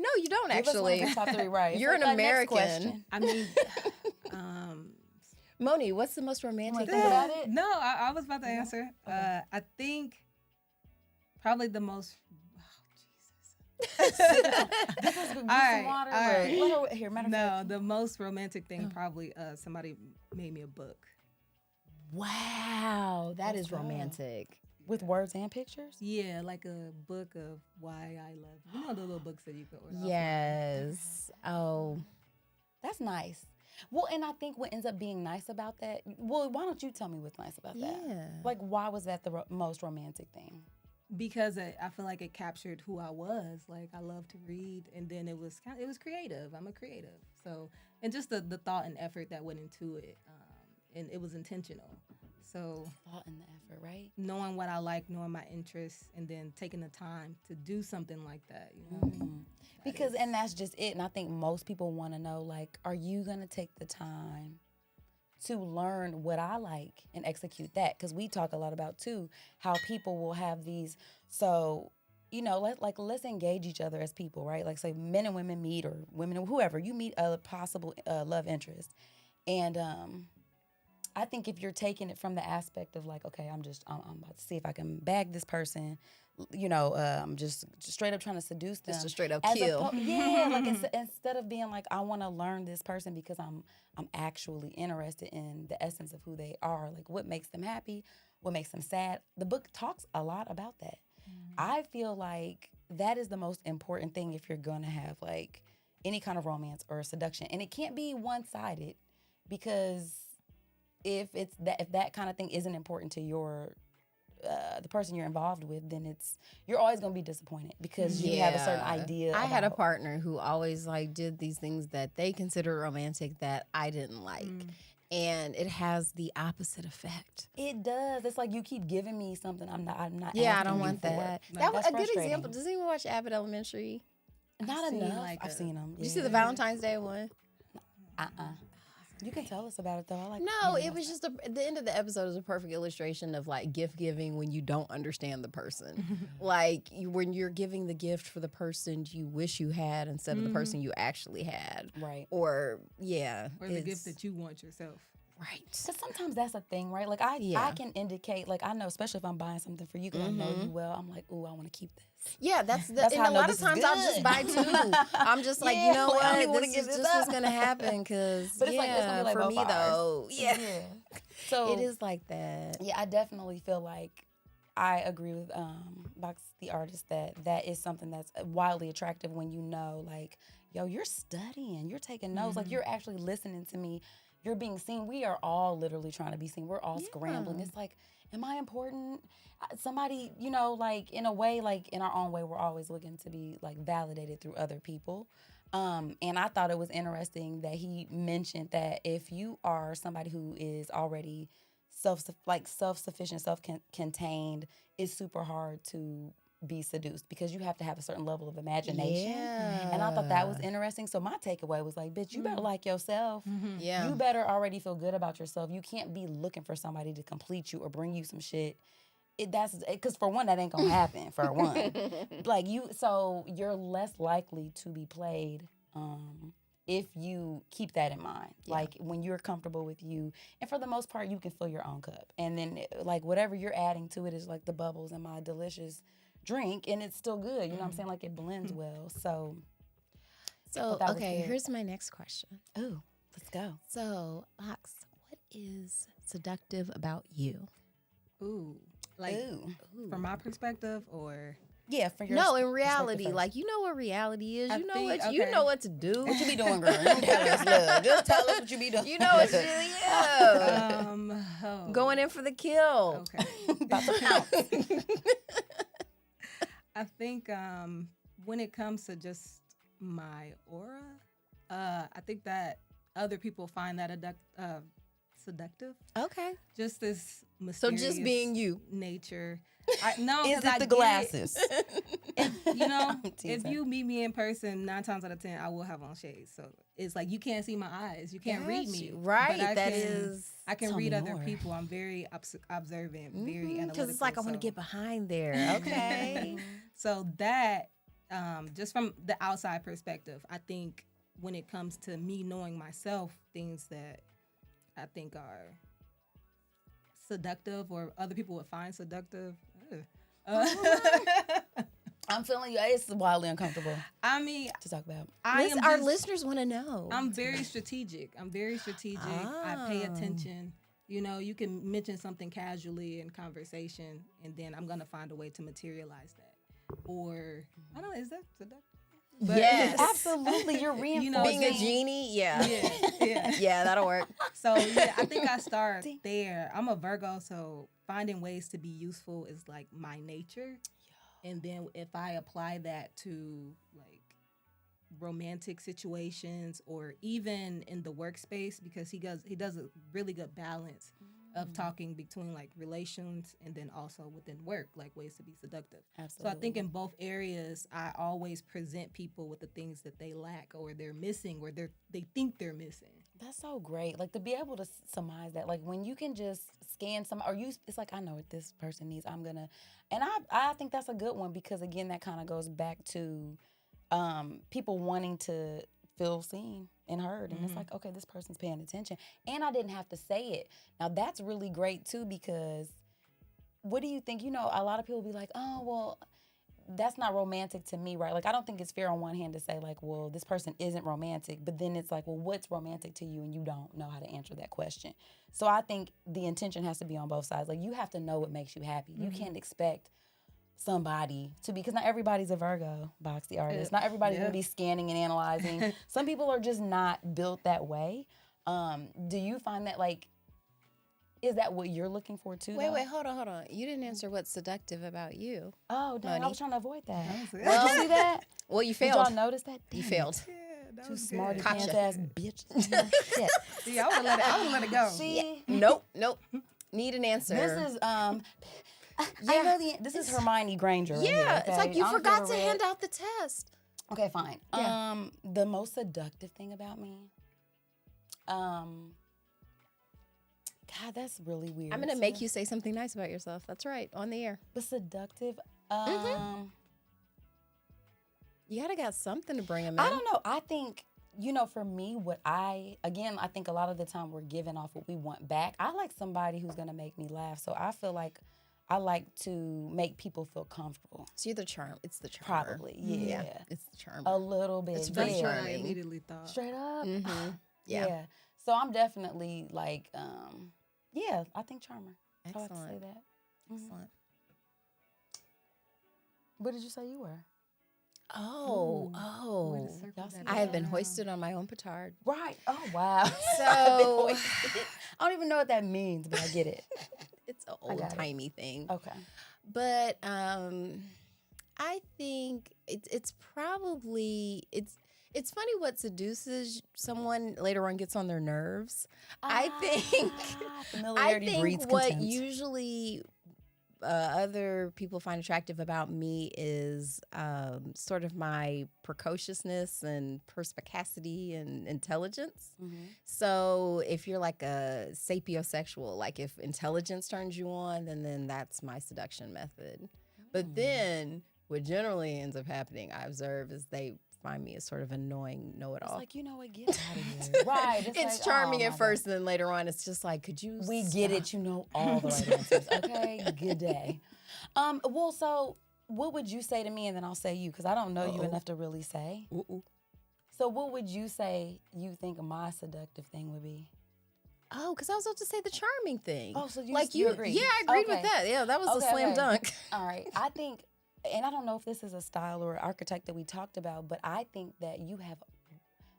No, you don't Give us one of actually. the top three, right? It's You're like an that next American. question. I mean, Moni, what's the most romantic think thing? about it? No, I was about to answer. I think probably the most. Oh, Jesus. Give us some right, water. all right. Let her- Here, matter of No, fact. the most romantic thing probably somebody made me a book. Wow, that That's is good. romantic. With words and pictures? Yeah, like a book of why I love. You know the little books that you can order. Yes. Oh, That's nice. Well, and I think what ends up being nice about that, well, why don't you tell me what's nice about that? yeah. Like, why was that the most romantic thing? Because I feel like it captured who I was. Like I love to read, and then it was creative. I'm a creative, so and just the thought and effort that went into it, and it was intentional. So Thought and the effort, right? knowing what I like, knowing my interests, and then taking the time to do something like that, you know. Because, and that's just it. And I think most people want to know, like, are you going to take the time to learn what I like and execute that? Because we talk a lot about, too, how people will have these, so, you know, let's engage each other as people, right? Like, say men and women meet, or women or whoever, you meet a possible love interest. And I think if you're taking it from the aspect of like, okay, I'm about to see if I can bag this person, you know, I'm just straight up trying to seduce them. Just a straight up As kill. yeah, like instead of being like, I want to learn this person because I'm actually interested in the essence of who they are, like what makes them happy, what makes them sad. The book talks a lot about that. I feel like that is the most important thing if you're gonna have like any kind of romance or seduction, and it can't be one-sided, because if that kind of thing isn't important to your the person you're involved with, then you're always gonna be disappointed because you have a certain idea. I had a about- partner who always like did these things that they consider romantic that I didn't like. And it has the opposite effect. It does. It's like you keep giving me something I'm not. Yeah, I asking don't you want for. that. Like, That was that's a good frustrating. example. Does anyone watch Abbott Elementary? Not seen, enough. like, I've seen them. Did you see the Valentine's Day one? You can tell us about it though. I like. No, it was just the end of the episode is a perfect illustration of like gift giving when you don't understand the person. Like when you're giving the gift for the person you wish you had instead of the person you actually had. Right. Or yeah. Or the gift that you want yourself. Right. Because sometimes that's a thing, right? Like I can indicate, like I know, especially if I'm buying something for you because I know you well. I'm like, ooh, I want to keep this. Yeah, that's That's and how I a know lot of this is times I'll just good. buy two. I'm just like, Yeah, you know like, I don't even what? wanna This give is this just what's up. gonna happen because But it's like, it's gonna be like for both me ours. though, yeah, So it is like that. Yeah, I definitely feel like I agree with Boxx the Artist that is something that's wildly attractive when you know, like, yo, you're studying, you're taking notes, like you're actually listening to me, you're being seen. We are all literally trying to be seen. We're all scrambling. It's like, am I important? Somebody, you know, like in a way, like in our own way, we're always looking to be like validated through other people. And I thought it was interesting that he mentioned that if you are somebody who is already self-sufficient, self-contained, it's super hard to be seduced because you have to have a certain level of imagination. And I thought that was interesting. So my takeaway was like, bitch, you better like yourself. Yeah. You better already feel good about yourself. You can't be looking for somebody to complete you or bring you some shit. That's because for one, that ain't gonna happen. For one, like so you're less likely to be played if you keep that in mind. Like when you're comfortable with you, and for the most part, you can fill your own cup, and then like whatever you're adding to it is like the bubbles in my delicious drink, and it's still good. You know what I'm saying? Like it blends well. So So that was okay, good. here's my next question. ooh, let's go. So Boxx, what is seductive about you? Ooh. Like Ooh. from my perspective, or Yeah, for your No, in perspective reality, first. like you know what reality is. I You know think- what you okay. know what to do. What you be doing, girl? You tell us, love. Just tell us what you be doing. You know what to do. Yeah. Going in for the kill. Okay. About to pounce. I think when it comes to just my aura, I think that other people find that seductive. Okay. Just this So mysterious just being you. nature. No, Is 'cause it I the get glasses? You know, I'm if teasing. you meet me in person, 9 times out of 10, I will have on shades. So it's like you can't see my eyes, you can't read me. Right. But That is. I can Tell read me other more. people. I'm very observant, very analytical. Because it's like I want to so- get behind there. Okay. So that, just from the outside perspective, I think when it comes to me knowing myself, things that I think are seductive or other people would find seductive. I'm feeling you. It's wildly uncomfortable I mean, to talk about. Our listeners want to know. I'm very strategic. I pay Ah. attention. You know, you can mention something casually in conversation, and then I'm gonna find a way to materialize that. Or I don't know, is that seductive? But Yes. Absolutely, you're reinforcing. Being a genie, yeah. yeah. Yeah, that'll work. So yeah, I think I start there. I'm a Virgo, so finding ways to be useful is like my nature. And then if I apply that to like romantic situations or even in the workspace, because he does a really good balance of talking between like relations and then also within work, like ways to be seductive. Absolutely. So I think in both areas, I always present people with the things that they lack or they're missing or they think they're missing. That's so great. Like to be able to surmise that, like when you can just scan some, or you, it's like I know what this person needs. I'm gonna, and I think that's a good one because again, that kind of goes back to people wanting to feel seen and heard, and it's like, okay, this person's paying attention, and I didn't have to say it. Now that's really great too because what do you think? You know, a lot of people be like, oh well, that's not romantic to me, right? Like, I don't think it's fair on one hand to say, like, well, this person isn't romantic, but then it's like, well, what's romantic to you? And you don't know how to answer that question. So I think the intention has to be on both sides. Like, you have to know what makes you happy. You can't expect somebody to be, because not everybody's a Virgo, Boxx the Artist. Not everybody's going to be scanning and analyzing. Some people are just not built that way. Do you find that, like, is that what you're looking for too? Wait, hold on. You didn't answer what's seductive about you. Oh, dang, I Money. was trying to avoid that. Well, Did you see that? Well, you Did failed. y'all notice that? You Damn failed. Yeah, that Too was smart, good. pants Gotcha. ass bitch. Shit. See, I would let it go. See, Nope. Need an answer. this is I know this is Hermione Granger. Right yeah, here, it's okay? like you I don't forgot give to a hand red. out the test. Okay, fine. Yeah. The most seductive thing about me, God, that's really weird. I'm gonna make you say something nice about yourself. That's right, on the air. But seductive. You gotta got something to bring them in. I don't know. I think, you know, for me, I think a lot of the time we're giving off what we want back. I like somebody who's going to make me laugh. So I feel like I like to make people feel comfortable. So you're the charm. It's the charm. Probably, yeah. It's the charm. A little bit. It's very That's what I charming. immediately thought. Straight up. Yeah. Yeah. So I'm definitely like, I think charmer. I like to say Excellent. that. Excellent. What did you say you were? Oh. Way to circle that I have been around. hoisted on my own petard. Right. Oh, wow. So- I don't even know what that means, but I get it. It's an got it. old-timey thing. Okay. But I think it's probably it's funny what seduces someone later on gets on their nerves. I think Familiarity breeds what contempt. usually other people find attractive about me is sort of my precociousness and perspicacity and intelligence. So if you're like a sapiosexual, like if intelligence turns you on, then that's my seduction method. But then what generally ends up happening, I observe, is they find me as sort of annoying know-it-all. It's like, you know what, get out of here. Right. It's like, charming oh at my first, and then later on, it's just like, could you We stop? get it. You know all the right answers. Okay. Good day. Well, so what would you say to me, and then I'll say you, because I don't know you enough to really say. So what would you say you think my seductive thing would be? Oh, because I was about to say the charming thing. Oh, so you like you agree? Yeah, I agreed with Okay. that. Yeah, that was a Okay, slam okay. dunk. All right. I think, and I don't know if this is a style or archetype that we talked about, but I think that you have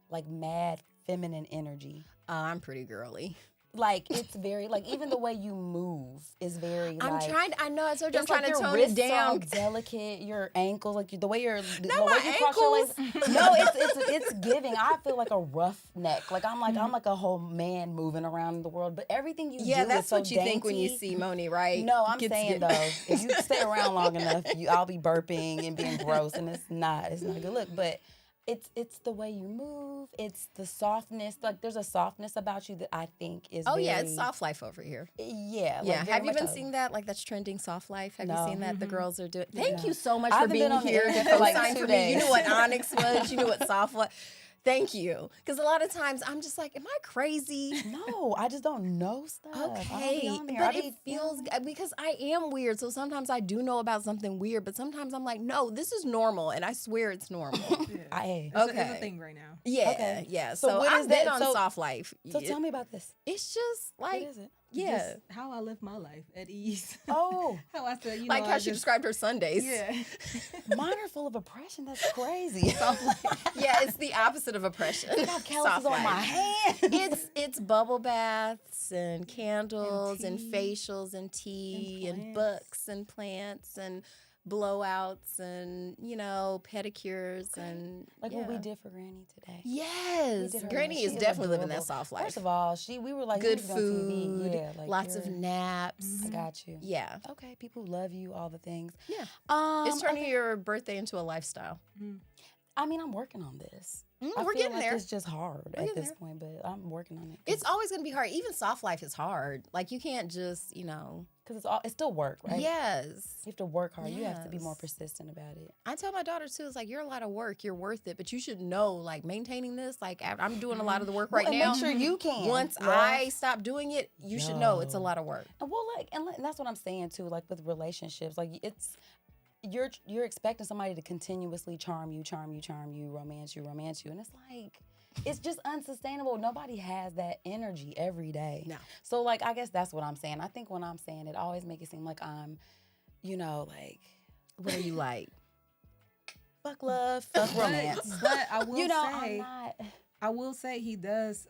like mad feminine energy. I'm pretty girly. Like it's very like even the way you move is very. I'm like, trying. I know. I told you I'm It's like trying to your tone it wrists down. are delicate, your ankles, like the way you're, the Not way my you cross your legs. ankles. No, it's giving. I feel like a rough neck. Like I'm like a whole man moving around in the world. But everything you Yeah, do that's is so what you think when you dainty. see Moni, right? No, I'm Gets saying good. though, if you stay around long enough, I'll be burping and being gross, and it's not a good look. But it's the way you move. It's the softness. Like there's a softness about you that I think is. Oh very, yeah, it's soft life over here. Yeah. Like Yeah. very Have you much been a- seeing that? Like that's trending soft life. Have No. you seen that? The girls are doing. Thank No. you so much I for haven't been being on the here. internet to for like co-sign 2 for me. You days. knew what onyx was. You knew what soft was. Thank you. Because a lot of times I'm just like, am I crazy? No, I just don't know stuff. I don't be Okay, on there. but I it be- feels because I am weird. So sometimes I do know about something weird, but sometimes I'm like, no, this is normal, and I swear it's normal. I. It's a Okay. thing right now. Yeah, Okay. yeah. So So what I'm is big that? on So- soft life. So tell me about this. It's just like What is it? Yeah. Just how I live my life at ease. Oh, How I said, Like how she described her Sundays. Yeah. mine are full of oppression. That's crazy. Soft life. Yeah, it's the opposite of oppression. I got calluses on my life. hands. It's bubble baths and candles and tea. facials and tea and plants. books and plants and blowouts and pedicures and Like what we did for Granny today. Yes, did her Granny nails. is She definitely living adorable. that soft life. First of all, we were like, Good you need to go on TV. food, Yeah, like lots of you're- naps. I got you. Yeah, Okay, people love you, all the things. yeah. Um, It's turning your birthday into a lifestyle. I mean, I'm working on this. I We're feel getting like there. It's just hard We're at getting this there. point, but I'm working on it. It's always going to be hard. Even soft life is hard. Like you can't just, because it's still work, right? Yes. You have to work hard. You have to be more Yes. persistent about it. I tell my daughter too, it's like, you're a lot of work. You're worth it. But you should know, like, maintaining this, like, I'm doing a lot of the work right and now. make sure you can. Once love. I stop doing it, you should know it's a Yo. lot of work. Well, and that's what I'm saying too. Like with relationships, like you're expecting somebody to continuously charm you, romance you, and it's like it's just unsustainable. Nobody has that energy every day. No. So like I guess that's what I'm saying. I think when I'm saying it, always make it seem like I'm, like What are you like? fuck love, fuck romance. But I will I'm say, not. I will say he does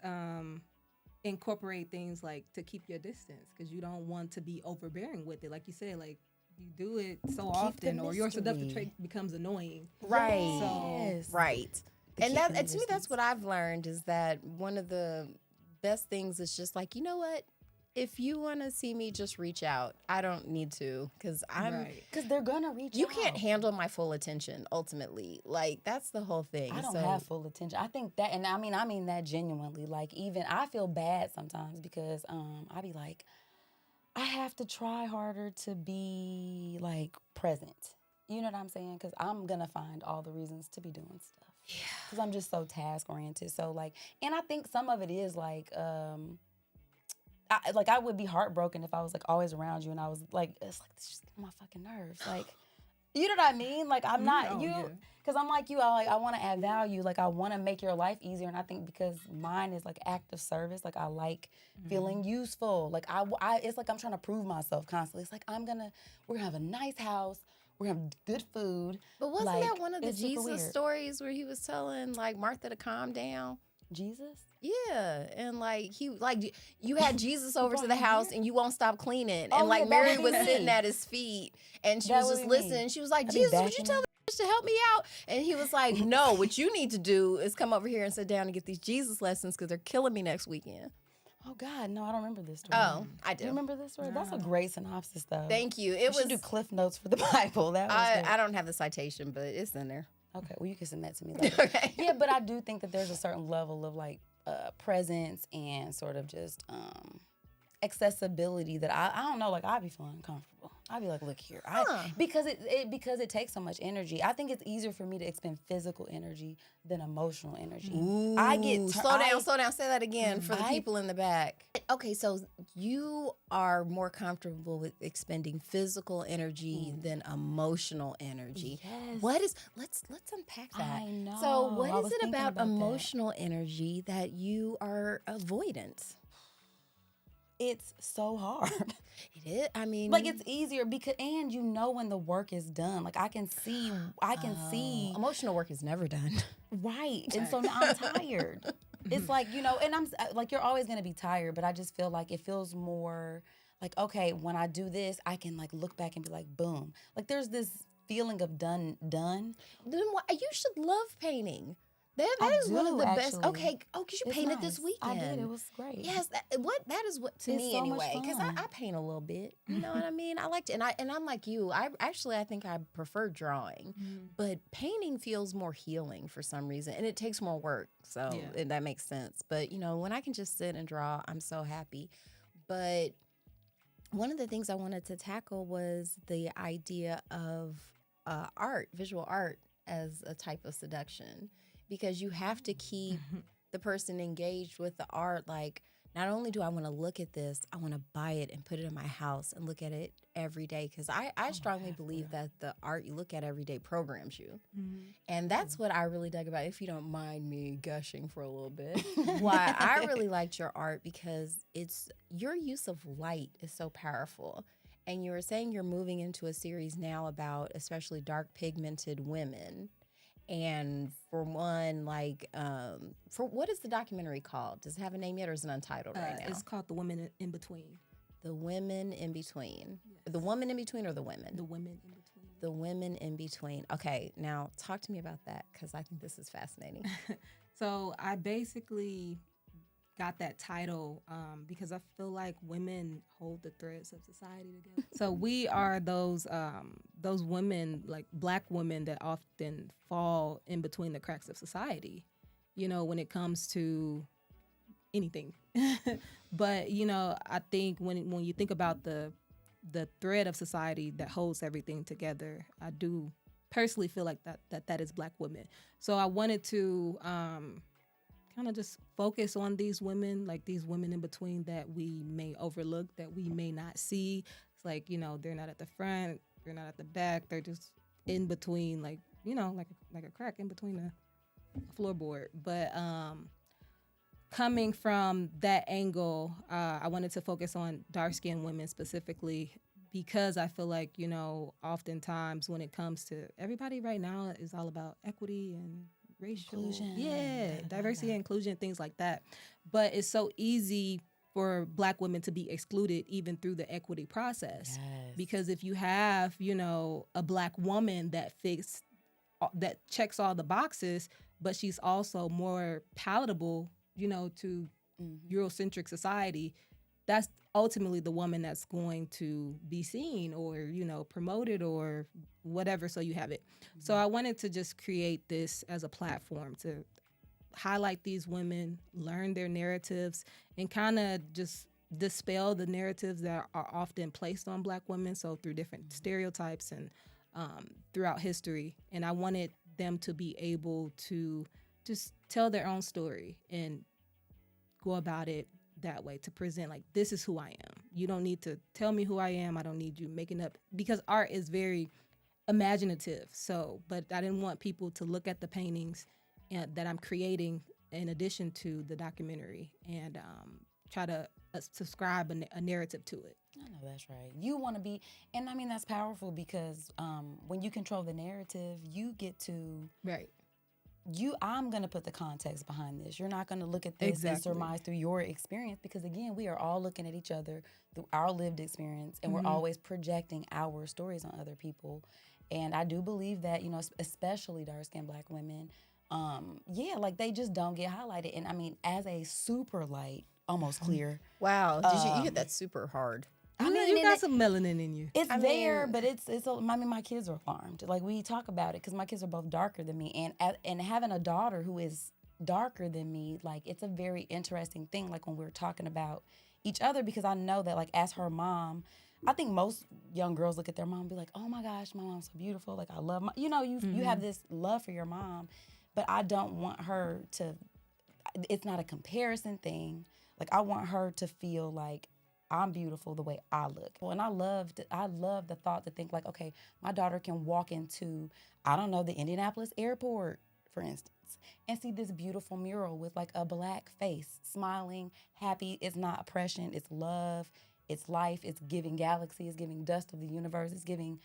incorporate things like to keep your distance because you don't want to be overbearing with it. Like you said, like you do it so the often, or your seductive mystery. trait becomes annoying. Right. Yes. Right. The And keeping that, to me, that's distance. what I've learned is that one of the best things is just like, you know what? If you want to see me, just reach out. I don't need to because Right. Because they're gonna reach you out. can't handle my full attention ultimately. Like that's the whole thing. I don't So- have full attention. I think that, and I mean that genuinely. Like even I feel bad sometimes because I be like, I have to try harder to be like present. You know what I'm saying? Because I'm gonna find all the reasons to be doing stuff. Yeah. Because I'm just so task oriented. So like, and I think some of it is like, I would be heartbroken if I was like always around you and I was like, it's like this just get on my fucking nerves. Like, you know what I mean? Like I'm not Oh, you. yeah. Because I'm like you, I want to add value. Like I want to make your life easier, and I think because mine is like active service. Like I like feeling useful. Like it's like I'm trying to prove myself constantly. It's like we're gonna have a nice house. We're gonna have good food. But wasn't Like, that one of the it's super Jesus weird. stories where he was telling like Martha to calm down? Jesus. Yeah, and like you had Jesus over to the house and you won't stop cleaning, Oh, and like yeah, that Mary would was be sitting me. at his feet and she That was would just be me. listening. She was like, I'd be Jesus, would you backing tell the bitch to help me out? And he was like, no, what you need to do is come over here and sit down and get these Jesus lessons because they're killing me next weekend. Oh God, no, I don't remember this story. Oh, I Do do. you remember this story? That's a great synopsis, though. Thank you. We It should was. do Cliff Notes for the Bible. That was I don't have the citation, but it's in there. okay. Well, you can send that to me later. Okay. Yeah, but I do think that there's a certain level of like presence and sort of just accessibility that I don't know. Like I'd be feeling uncomfortable. I'd be like, look here, because it takes so much energy. I think it's easier for me to expend physical energy than emotional energy. I get slow down. Say that again for the people in the back. Okay, so you are more comfortable with expending physical energy than emotional energy. Yes. What is? Let's unpack that. I know. So I what was is it thinking about about that. emotional energy that you are avoidant? It's so hard. It is. I mean, Like it's easier because and you know when the work is done. Like I can see emotional work is never done. right. And so now I'm tired. It's like, and I'm like you're always going to be tired, but I just feel like it feels more like okay, when I do this, I can like look back and be like boom. Like there's this feeling of done. Then you should love painting. That I is one of do, the best. actually. Okay. Oh, because you It's painted this nice. weekend. I did. It was great. Yes, that is what to It's me so much anyway. Because fun. I paint a little bit. You know what I mean? I like to, and I'm like you. I think I prefer drawing, but painting feels more healing for some reason, and it takes more work. So Yeah. and that makes sense. But when I can just sit and draw, I'm so happy. But one of the things I wanted to tackle was the idea of visual art, as a type of seduction, because you have to keep the person engaged with the art, like not only do I want to look at this, I want to buy it and put it in my house and look at it every day. Because I strongly believe that the art you look at every day programs you. And that's what I really dug about, if you don't mind me gushing for a little bit. Why I really liked your art, because your use of light is so powerful. And you were saying you're moving into a series now about especially dark pigmented women. And for one, for what is the documentary called? Does it have a name yet, or is it untitled right now? It's called The Women in Between. The Women in Between. Yes. The Woman in Between, or the Women? The Women in Between. The Women in Between. Okay, now talk to me about that, because I think this is fascinating. So I basically got that title because I feel like women hold the threads of society together. So we are those women, like Black women, that often fall in between the cracks of society, when it comes to anything. But I think when you think about the thread of society that holds everything together, I do personally feel like that is Black women. So I wanted to kind of just focus on these women, like these women in between that we may overlook, that we may not see. It's like, they're not at the front, they're not at the back, they're just in between, like a crack in between a floorboard. But coming from that angle, I wanted to focus on dark-skinned women specifically, because I feel like, oftentimes when it comes to everybody right now, is all about equity and racial, Inclusion. diversity and inclusion, things like that. But it's so easy for Black women to be excluded even through the equity process. Yes. Because if you have, a Black woman that checks all the boxes, but she's also more palatable, to Eurocentric society, that's ultimately the woman that's going to be seen or, promoted or whatever, so you have it. So I wanted to just create this as a platform to highlight these women, learn their narratives, and kind of just dispel the narratives that are often placed on Black women, so through different stereotypes and throughout history. And I wanted them to be able to just tell their own story and go about it that way, to present like, this is who I am. You don't need to tell me who I am. I don't need you making up, because art is very imaginative. So, but I didn't want people to look at the paintings that I'm creating in addition to the documentary and try to subscribe a narrative to it. I know that's right. You want to be, and I mean, that's powerful, because when you control the narrative, you get to, Right. I'm going to put the context behind this. You're not going to look at this Exactly. and surmise through your experience, because again, we are all looking at each other through our lived experience, and we're always projecting our stories on other people. And I do believe that, especially dark-skinned Black women, like they just don't get highlighted. And I mean, as a super light, almost clear, Wow, did you hit that super hard? I mean, you and got some melanin in you. it's there, but I mean, my kids are alarmed. Like, we talk about it because my kids are both darker than me, and having a daughter who is darker than me, like, it's a very interesting thing. Like, when we're talking about each other, because I know that, like, as her mom, I think most young girls look at their mom and be like, oh my gosh, my mom's so beautiful. Like, I love my, you have this love for your mom, but I don't want her to. It's not a comparison thing. Like, I want her to feel like I'm beautiful the way I look. Well, and I love the thought to think like, okay, my daughter can walk into, I don't know, the Indianapolis airport, for instance, and see this beautiful mural with like a Black face, smiling, happy. It's not oppression, it's love, it's life, it's giving galaxy, it's giving dust of the universe, it's giving,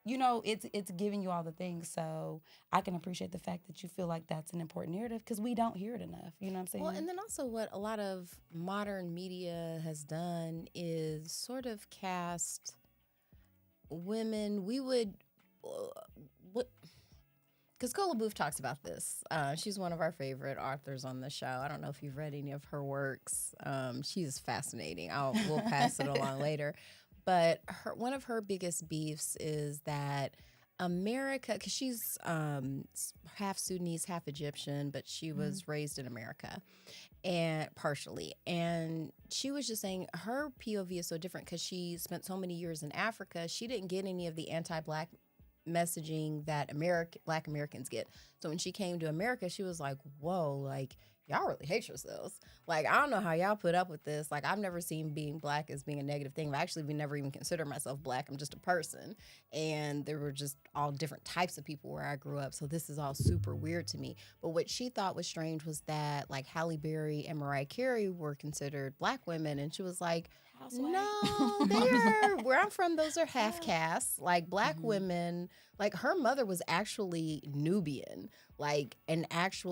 it's giving you all the things. So I can appreciate the fact that you feel like that's an important narrative, because we don't hear it enough. You know what I'm saying? Well, and then also what a lot of modern media has done is sort of cast women. We would, because Cola Booth talks about this. She's one of our favorite authors on the show. I don't know if you've read any of her works. She is fascinating. We'll pass it along later. But one of her biggest beefs is that America, because she's half Sudanese, half Egyptian, but she was raised in America, and partially. And she was just saying her POV is so different because she spent so many years in Africa. She didn't get any of the anti-Black messaging that Black Americans get. So when she came to America, she was like, whoa, like, y'all really hate yourselves. Like, I don't know how y'all put up with this. Like, I've never seen being Black as being a negative thing. Actually, we never even consider myself Black. I'm just a person. And there were just all different types of people where I grew up. So this is all super weird to me. But what she thought was strange was that, like, Halle Berry and Mariah Carey were considered Black women. And she was like, Housewife. no, they are. Where I'm from, those are half castes. Like, Black women, like, her mother was actually Nubian. Like,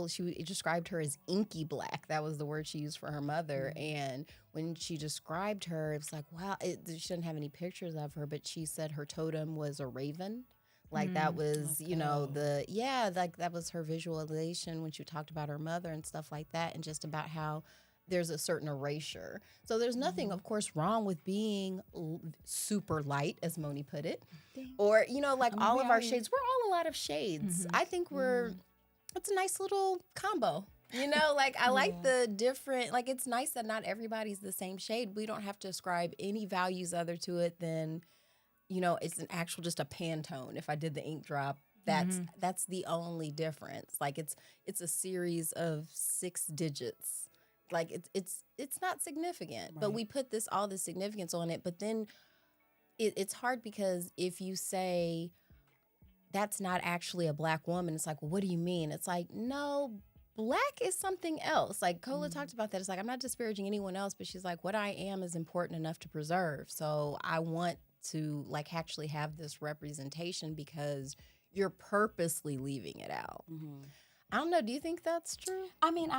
she described her as inky black. That was the word she used for her mother. And when she described her, it was like, wow, she didn't have any pictures of her, but she said her totem was a raven. Like, that was, like, that was her visualization when she talked about her mother and stuff like that, and just about how there's a certain erasure. So there's nothing, of course, wrong with being super light, as Moni put it, or, like, all of our shades. We're all a lot of shades. I think it's a nice little combo. Like, I like the different, like, it's nice that not everybody's the same shade. We don't have to ascribe any values other to it than, it's an actual, just a Pantone. If I did the ink drop, that's the only difference. Like, it's a series of 6 digits. Like, it's not significant, right. But we put all this significance on it. But then it's hard, because if you say that's not actually a Black woman, it's like, well, what do you mean? It's like, no, Black is something else. Like, Kola talked about that. It's like, I'm not disparaging anyone else, but she's like, what I am is important enough to preserve. So I want to, like, actually have this representation, because you're purposely leaving it out. I don't know. Do you think that's true? I mean,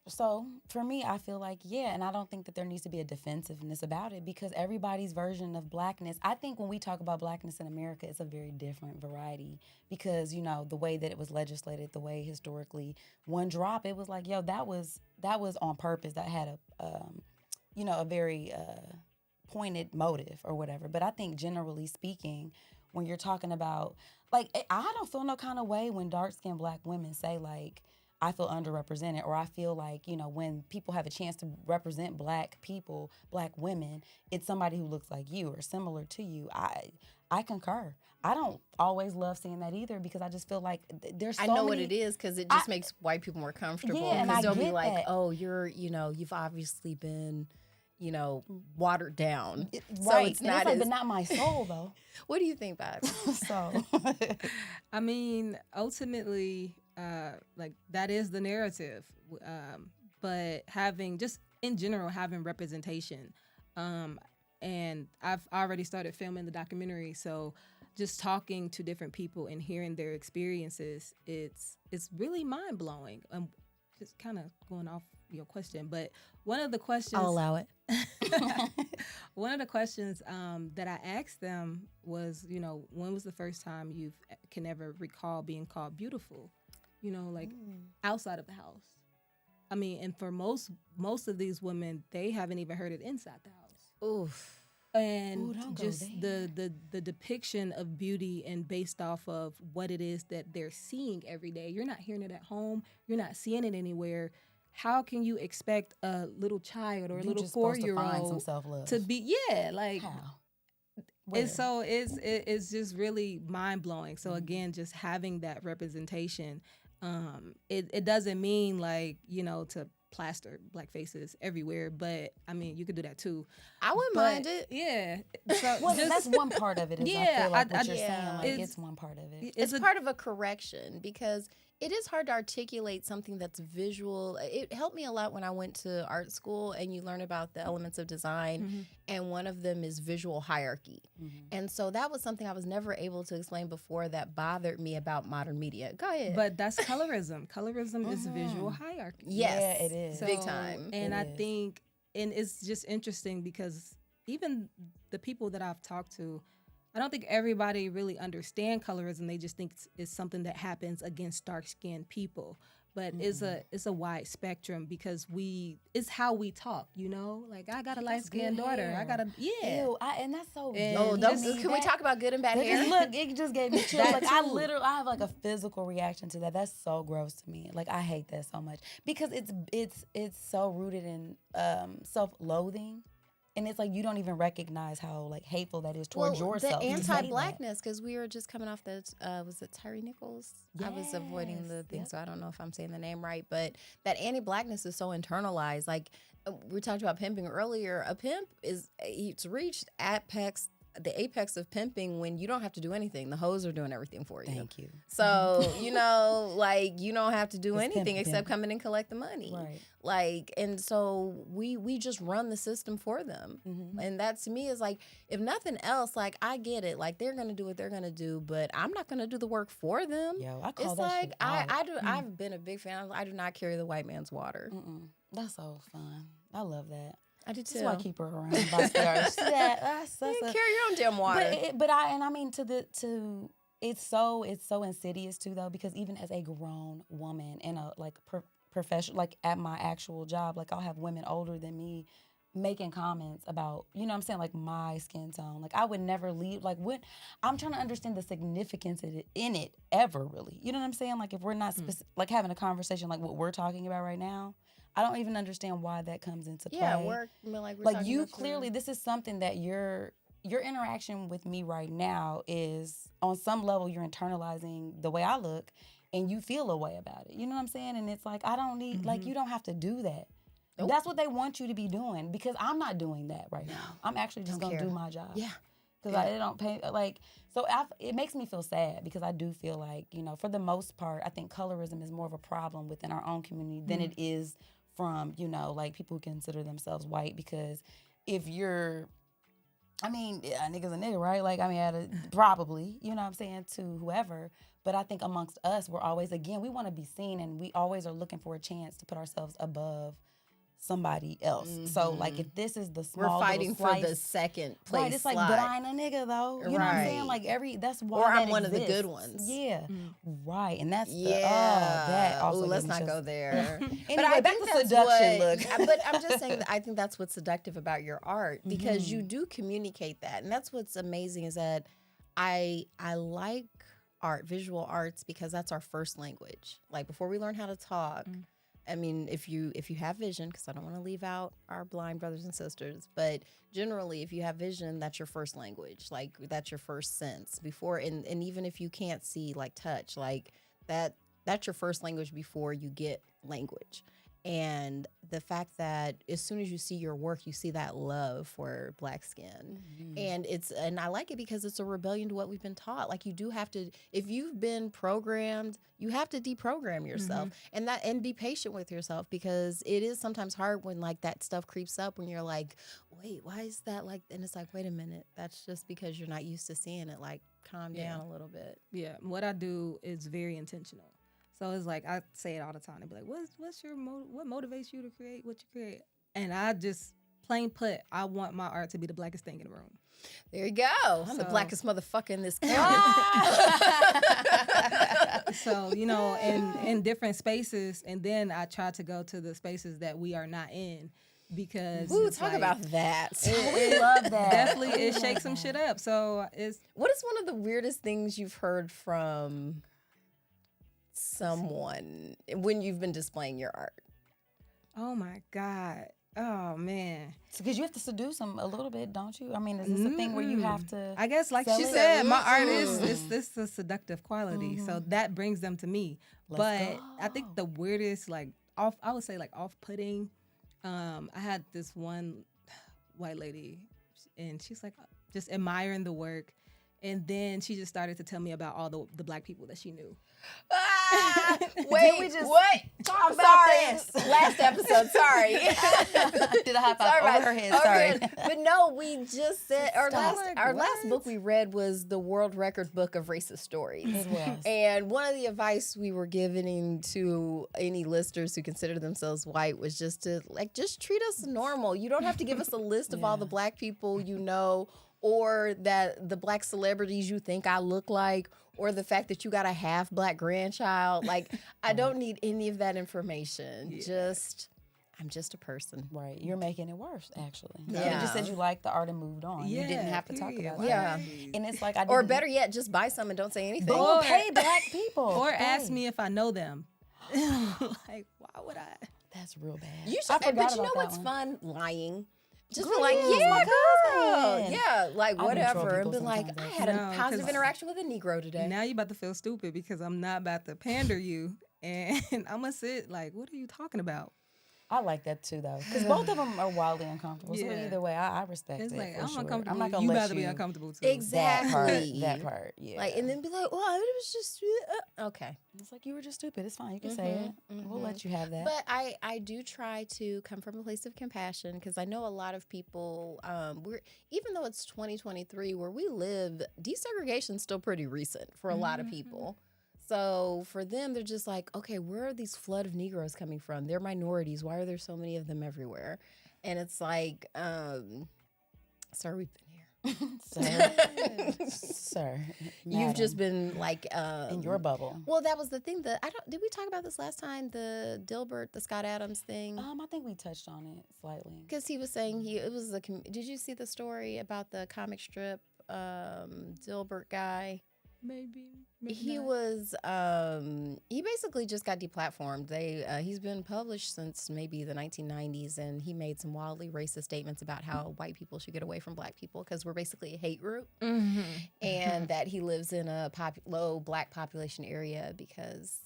so for me, I feel like, yeah, and I don't think that there needs to be a defensiveness about it, because everybody's version of Blackness, I think when we talk about Blackness in America, it's a very different variety, because, the way that it was legislated, the way historically, one drop, it was like, yo, that was on purpose. That had a very pointed motive or whatever. But I think generally speaking, when you're talking about, like, I don't feel no kind of way when dark-skinned Black women say, like, I feel underrepresented, or I feel like, when people have a chance to represent Black people, Black women, it's somebody who looks like you or similar to you. I concur. I don't always love seeing that either, because I just feel like there's so I know many, what it is, because it just makes white people more comfortable. Yeah, and because they'll I be get like, that. oh, you've obviously been, watered down. So right. it's And not it's like, but not my soul, though. What do you think, Bob? So, I mean, ultimately, like, that is the narrative. But having representation. And I've already started filming the documentary, so just talking to different people and hearing their experiences, it's really mind blowing. Just kind of going off your question, but one of the questions I'll allow it. One of the questions that I asked them was, when was the first time you can ever recall being called beautiful? Like outside of the house. I mean, and for most of these women, they haven't even heard it inside the house. Oof. And just the depiction of beauty, and based off of what it is that they're seeing every day. You're not hearing it at home. You're not seeing it anywhere. How can you expect a little child or a little 4-year-old to be, like, how? And so it's just really mind blowing. So again, just having that representation, it doesn't mean, like, to plaster Black faces everywhere, but I mean, you could do that too. I wouldn't mind it. Yeah. So well, that's one part of it. I feel like what you're saying, like, it's one part of it. It's part of a correction, because it is hard to articulate something that's visual. It helped me a lot when I went to art school, and you learn about the elements of design, and one of them is visual hierarchy. And so that was something I was never able to explain before that bothered me about modern media. Go ahead. But that's colorism. Colorism is visual hierarchy. Yes, yeah, it is. So, big time. And I think, and it's just interesting, because even the people that I've talked to, I don't think everybody really understand colorism. They just think it's something that happens against dark-skinned people. But it's a wide spectrum, because it's how we talk, Like, I got a light-skinned daughter. I got a, Ew, and that's so. Can we talk about good and bad hair? Look, it just gave me chills. Like, I have like a physical reaction to that. That's so gross to me. Like, I hate that so much, because it's so rooted in self-loathing. And it's like you don't even recognize how like hateful that is towards yourself. The to say that. anti-blackness, because we were just coming off the was it Tyree Nichols? I was avoiding the thing, Yes, so I don't know if I'm saying the name right. But that anti-blackness is so internalized. Like we talked about pimping earlier. A pimp it's reached the apex of pimping when you don't have to do anything. The hoes are doing everything for you. Thank you. So, like you don't have to do It's anything pimp, except pimp. come in and collect the money. Right. Like, and so we just run the system for them. And that to me is like, if nothing else, like I get it. Like they're gonna do what they're gonna do, but I'm not gonna do the work for them. Yo, I call It's that like shit out. I do I've been a big fan. I do not carry the white man's water. That's so fun. I love that. I do too. That's why I keep her around. Boxx the Artist. That's You a- carry your own damn water. I mean it's so insidious too though, because even as a grown woman in a like professional, like at my actual job, like I'll have women older than me making comments about, you know what I'm saying, like my skin tone. Like I would never leave, like when I'm trying to understand the significance in it ever really. You know what I'm saying? Like if we're not like having a conversation like what we're talking about right now, I don't even understand why that comes into play. Yeah, we're like you clearly, this is something that your interaction with me right now is on some level you're internalizing the way I look and you feel a way about it. You know what I'm saying? And it's like I don't need like you don't have to do that. Nope. That's what they want you to be doing because I'm not doing that right now. I'm actually just Don't gonna care. do my job. Yeah. Because I don't pay like so. It makes me feel sad because I do feel like for the most part, I think colorism is more of a problem within our own community than it is from like people who consider themselves white. Because if you're, I mean, a nigga's a nigga, right? Like I mean, probably, you know what I'm saying, to whoever. But I think amongst us, we're always we want to be seen, and we always are looking for a chance to put ourselves above somebody else. So like if this is the small we're fighting little for slice, the second place. right, it's like, slot. but I ain't a nigga though. You know what I'm saying? Right. Like that's why. Or I'm that one of the good exists. ones. Yeah, right. And that's Yeah. that also. Ooh, let's gives me not go chills. there. Anyway, I back think to that's seduction. what, but I'm just saying that I think that's what's seductive about your art because you do communicate that, and that's what's amazing is that I like art, visual arts, because that's our first language. Like before we learn how to talk. I mean, if you have vision, because I don't want to leave out our blind brothers and sisters, but generally, if you have vision, that's your first language. Like that's your first sense before, and even if you can't see, like touch, like that's your first language before you get language. And the fact that as soon as you see your work, you see that love for Black skin. And I like it because it's a rebellion to what we've been taught. Like you do have to, if you've been programmed, you have to deprogram yourself and be patient with yourself, because it is sometimes hard when like that stuff creeps up when you're like, wait, why is that like, and it's like, wait a minute, that's just because you're not used to seeing it. Like calm down a little bit. Yeah, what I do is very intentional. So it's like I say it all the time. They be like, "What's your what motivates you to create what you create?" And I just plain put, I want my art to be the blackest thing in the room. There you go. I'm the blackest motherfucker in this county. So in different spaces, and then I try to go to the spaces that we are not in, because Ooh, it's talk like, about that. We love that. definitely it shakes some shit up. So it's What is one of the weirdest things you've heard from someone when you've been displaying your art? oh my God. Oh man. Because you have to seduce them a little bit, don't you? I mean, is this a thing where you have to? I guess, like sell she it? said, my art is this a seductive quality, so that brings them to me. Let's But I think the weirdest, like I would say, like off-putting. I had this one white lady, and she's like just admiring the work, and then she just started to tell me about all the Black people that she knew. Wait, we just what? talk I'm about sorry. this? Last episode, sorry. Did a high five Sorry over about her head? over Sorry. it. But no, we just said our Stop. last book we read was the World Record Book of Racist Stories. It was. And one of the advice we were giving to any listeners who consider themselves white was just to just treat us normal. You don't have to give us a list of all the Black people you know, or that the Black celebrities you think I look like, or the fact that you got a half Black grandchild. Like, I don't need any of that information. Yeah. I'm just a person. Right. You're making it worse, actually. Yeah. You just said you liked the art and moved on. You didn't have to talk period. about Yeah. that. And it's like, I didn't. Or better yet, just buy some and don't say anything. Or pay Black people. Or Pay. ask me if I know them. Like, why would I? That's real bad. You I should, forgot but you know about that what's one. fun? Lying. Just Girl, be like, yeah, yeah, my girl. cousin. Yeah, like I do troll whatever. And people be like, sometimes, I had a No, positive 'cause interaction with a Negro today. Now you about to feel stupid because I'm not about to pander you, and I'm gonna sit like, what are you talking about? I like that too, though, because both of them are wildly uncomfortable. So Yeah. either way, I respect It's it like for I'm sure. uncomfortable. I'm not gonna You let about to be you uncomfortable too. that part. Exactly. That part, yeah. Like, and then be like, well, it was just okay. It's like you were just stupid. It's fine. You can say it. We'll let you have that. But I do try to come from a place of compassion because I know a lot of people. We're even though it's 2023 where we live, desegregation's still pretty recent for a lot of people. So for them, they're just like, okay, where are these flood of Negroes coming from? They're minorities. Why are there so many of them everywhere? And it's like, sir, we've been here. Sir, You've just madam, been like in your bubble. Well, that was the thing that I don't. Did we talk about this last time? The Dilbert, the Scott Adams thing. I think we touched on it slightly. Because he was saying it was did you see the story about the comic strip Dilbert guy? Maybe He not. was he basically just got deplatformed. He's been published since maybe the 1990s, and he made some wildly racist statements about how white people should get away from black people because we're basically a hate group, and that he lives in a low black population area because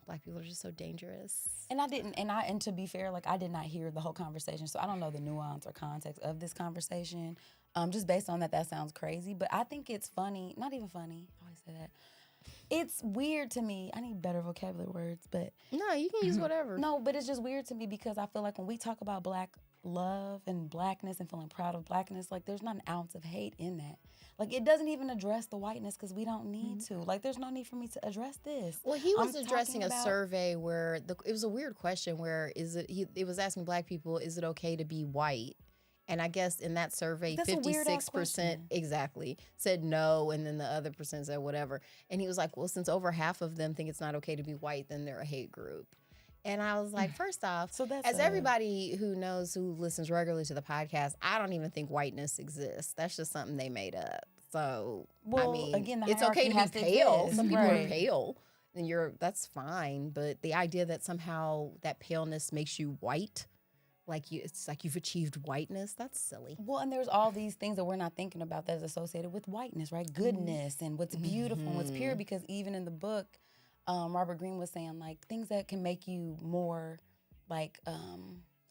black people are just so dangerous. And to be fair, like I did not hear the whole conversation, so I don't know the nuance or context of this conversation. Just based on that sounds crazy, but I think it's funny. Not even funny. I always say that. It's weird to me. I need better vocabulary words, but No, you can use whatever. no, but it's just weird to me because I feel like when we talk about black love and blackness and feeling proud of blackness, like there's not an ounce of hate in that. Like it doesn't even address the whiteness because we don't need to. Like there's no need for me to address this. Well, he was I'm addressing talking a about- survey where it was a weird question where it was asking black people, is it okay to be white? And I guess in that survey, That's a weird-ass 56% question. exactly said no, and then the other percent said whatever. And he was like, well, since over half of them think it's not okay to be white, then they're a hate group. And I was like, first off, So that's as everybody who listens regularly to the podcast, I don't even think whiteness exists. That's just something they made up. So, Well, I mean, again, the it's okay to hierarchy be has to pale. exist, Some people are right. pale, and that's fine. But the idea that somehow that paleness makes you white, it's like you've achieved whiteness, that's silly. Well, and there's all these things that we're not thinking about that is associated with whiteness, right? Goodness and what's beautiful and what's pure. Because even in the book, Robert Greene was saying like things that can make you more like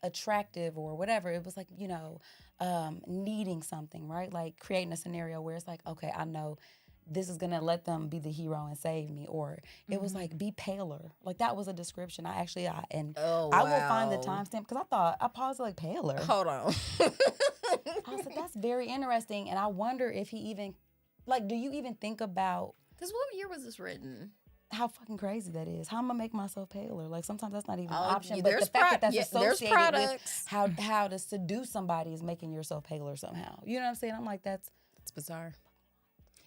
attractive or whatever. It was like, needing something, right? Like creating a scenario where it's like, okay, I know this is gonna let them be the hero and save me. Or it was like, be paler. Like that was a description. I will find the timestamp because I paused like paler. Hold on. I was like, that's very interesting. And I wonder if he even, like, do you even think about Because what year was this written? how fucking crazy that is? How I'm gonna make myself paler? Like sometimes that's not even an Oh, option. yeah, But the there's fact that that's there's associated with products. how to seduce somebody is making yourself paler somehow. You know what I'm saying? I'm like, that's It's bizarre.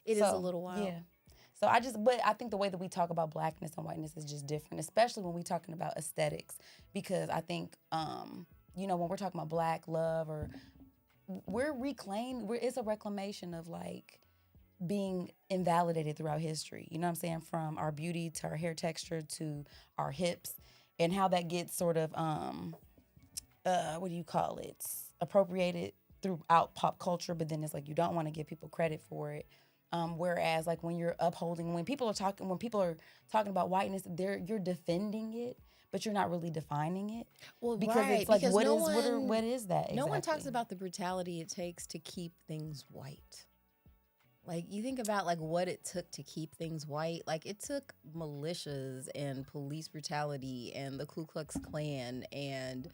It is a little wild. Yeah. So but I think the way that we talk about blackness and whiteness is just different, especially when we're talking about aesthetics. Because I think, when we're talking about black love or it's a reclamation of like being invalidated throughout history. You know what I'm saying? From our beauty to our hair texture to our hips and how that gets sort of, what do you call it? Appropriated throughout pop culture, but then it's like you don't want to give people credit for it. Whereas like when people are talking about whiteness, you're defending it, but you're not really defining it. Well, because right, it's like because what no is that exactly? No one talks about the brutality it takes to keep things white. Like you think about like what it took to keep things white. Like it took militias and police brutality and the Ku Klux Klan, and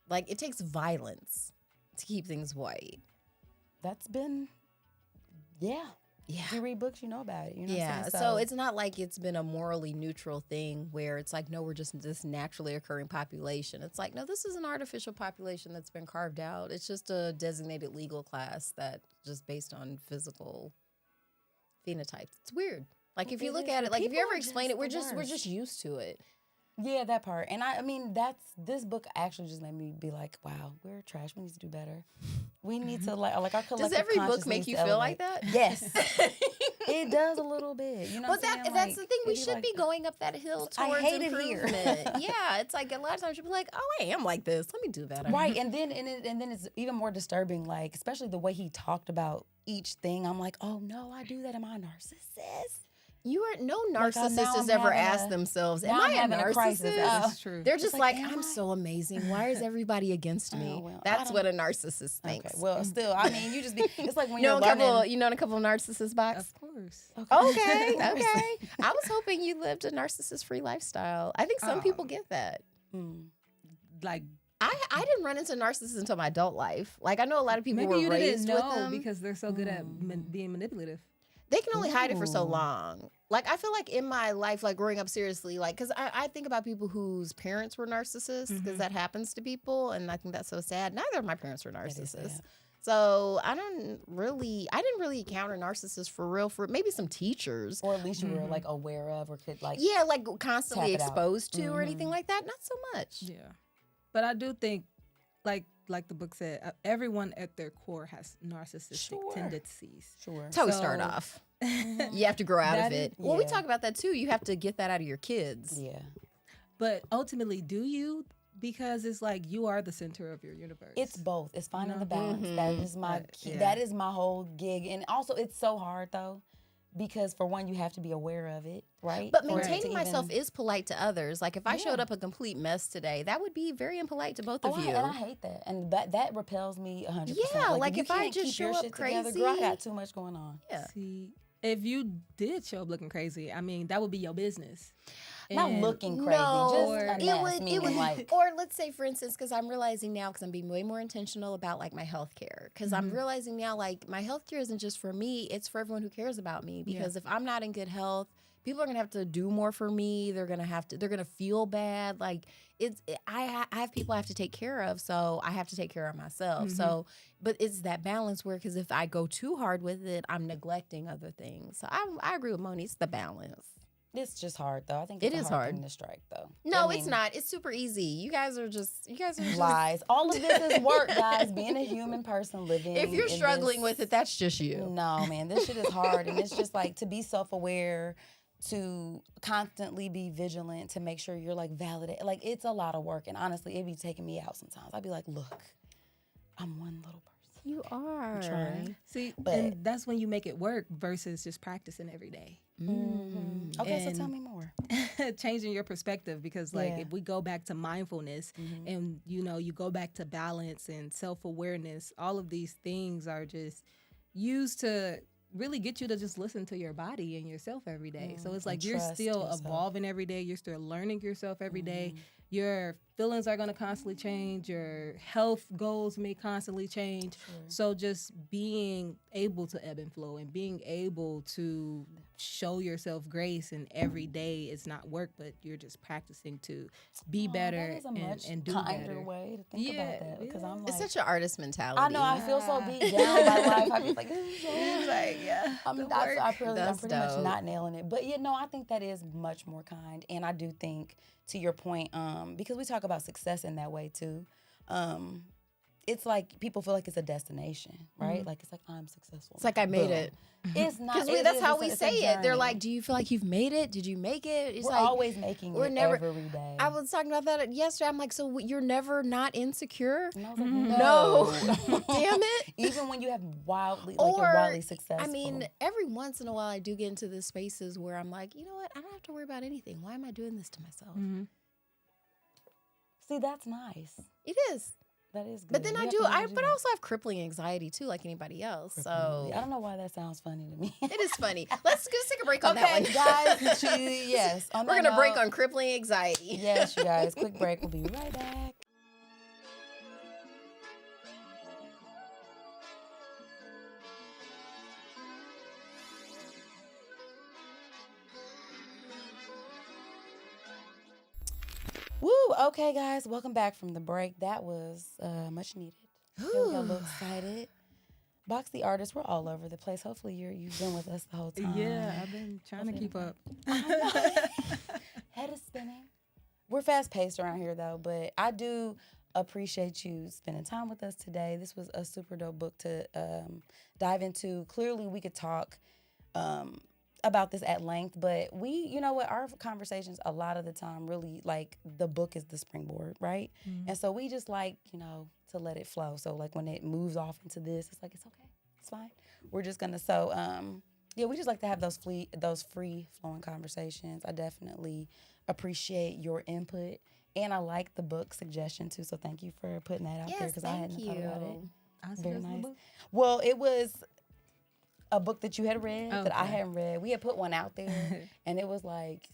like it takes violence to keep things white. That's been, yeah. Yeah. If you read books, you know about it. You know what I'm saying? So it's not like it's been a morally neutral thing where it's like, no, we're just this naturally occurring population. It's like, no, this is an artificial population that's been carved out. It's just a designated legal class that just based on physical phenotypes. It's weird. Like if you look at it, like if you ever explain it, we're just used to it. Yeah, that part. And I mean, this book actually just made me be like, wow, we're trash. We need to do better. We need to like our collective Does every book conscious make needs you to feel like elevate. that? Yes, it does a little bit. You know Well, what I'm saying? that's the Like, thing. We it'd should like, be going up that hill I towards hate it here. improvement. Yeah, it's like a lot of times you'll be like, oh, I am like this. Let me do better. right. And then it's even more disturbing, like especially the way he talked about each thing. I'm like, oh no, I do that. Am I a narcissist? No Like, narcissist now has I'm ever having asked themselves, "Am now I I'm a having a crisis. narcissist?" That's true. They're just like, like, am "I'm I? so amazing. Why is everybody against me?" well, I That's don't- what a narcissist thinks. Okay. Well, still, I mean, you just be. It's like when You know, you're learning. you know a couple of narcissists, Box. Of course. Okay, Of course. okay. I was hoping you lived a narcissist-free lifestyle. I think some people get that. Hmm. Like I didn't run into narcissists until my adult life. Like I know a lot of people maybe were you raised didn't with know them. because they're so good at being manipulative. They can only hide it for so Ooh. long. Like I feel like in my life, like growing up seriously, like because I think about people whose parents were narcissists because that happens to people, and I think that's so sad. Neither of my parents were is narcissists. sad. So I didn't really encounter narcissists for real. For maybe some teachers, Or at least you were like aware of, or could like. yeah, like constantly Tap it out. exposed to or anything like that. Not so much. Yeah, but I do think, like the book said, everyone at their core has narcissistic Sure. tendencies. Sure. That's how we start So- off. You have to grow out of That is- it. Well, we yeah. talk about that too. You have to get that out of your kids. Yeah. But ultimately, do you? Because it's like you are the center of your universe. It's both. It's finding No. the balance. That is my But, key. yeah. That is my whole gig. And also, it's so hard though, because for one, you have to be aware of it, right? But For it to maintaining myself even- is polite to others. Like if I showed Yeah. up a complete mess today, that would be very impolite to both of you. And I hate that, and that repels me 100%. Yeah, like you if I can't just keep your show up shit together, girl, I crazy- got too much going on. Yeah. See, if you did show up looking crazy, I mean, that would be your business. Not And- looking crazy, No, just a it mess, would, meaning like. or let's say, for instance, because I'm realizing now, because I'm being way more intentional about like my health care, because I'm realizing now, like my health care isn't just for me; it's for everyone who cares about me. Because if I'm not in good health, people are gonna have to do more for me. They're gonna feel bad. Like I have people I have to take care of, so I have to take care of myself. So, but it's that balance where, because if I go too hard with it, I'm neglecting other things. So I agree with Moni. It's the balance. It's just hard though. I think It it's is a hard hard. thing to strike though. No, I it's mean, not. It's super easy. You guys are just lies. All of this is work, guys. Being a human person living. If you're in struggling this- with it, that's just you. No, man, this shit is hard, and it's just like to be self-aware, to constantly be vigilant, to make sure you're like validated. Like it's a lot of work, and honestly, it be taking me out sometimes. I'd be like, look, I'm one little person. You are. Trying. See, But- and that's when you make it work versus just practicing every day. Okay, so And- tell me more. Changing your perspective, because like Yeah. if we go back to mindfulness and you go back to balance and self-awareness, all of these things are just used to really get you to just listen to your body and yourself every day. So it's like and you're trust still yourself. evolving every day, you're still learning yourself every day. Your feelings are going to constantly change, your health goals may constantly change. So just being able to ebb and flow and being able to show yourself grace, and every day it's not work, but you're just practicing to be better That is a much and do kinder better. way to think Yeah, about that, because I'm like, It's such an artist mentality. I know I feel so beat down by life. I be like, this is so It's like, yeah, I'm the pretty work. That's much dope. not nailing it. But I think that is much more kind. And I do think, to your point, because we talk about success in that way too, it's like people feel like it's a destination, right? Like it's like, I'm successful. It's like I made Boom. it. It's not. Because it that's is, how it's a- we it's a say it. They're journey. like, "Do you feel like you've made it? Did you make it?" It's we're like always making we're it never- every day. I was talking about that yesterday. I'm like, "So you're never not insecure?" And I was like, No, no. damn it. Even when you have you're wildly successful. I mean, every once in a while, I do get into the spaces where I'm like, you know what? I don't have to worry about anything. Why am I doing this to myself? see, that's nice. It is. That is good. But then You I have do. to learn I to do but I that. also have crippling anxiety too, like anybody else. So I don't know why that sounds funny to me. it is funny. Let's take a break on that Okay, one, guys. Yes. on We're that gonna break note- on crippling anxiety. Yes, you guys. Quick break. We'll be right back. Woo! Okay, guys. Welcome back from the break. That was much needed. Yeah, we got a little excited. Boxx the Artist. We're all over the place. Hopefully, you've been with us the whole time. Yeah, I've been trying to keep up. Head is spinning. We're fast paced around here though, but I do appreciate you spending time with us today. This was a super dope book to dive into. Clearly, we could talk about this at length, but you know what, our conversations a lot of the time really like the book is the springboard, right? And so we just like, to let it flow. So like when it moves off into this, it's like, it's okay, it's fine. We're just gonna, yeah, we just like to have those free flowing conversations. I definitely appreciate your input. And I like the book suggestion too, so thank you for putting that out there because I hadn't thought about it. Very nice. Well, it was a book that you had read that I hadn't read. We had put one out there, and it was like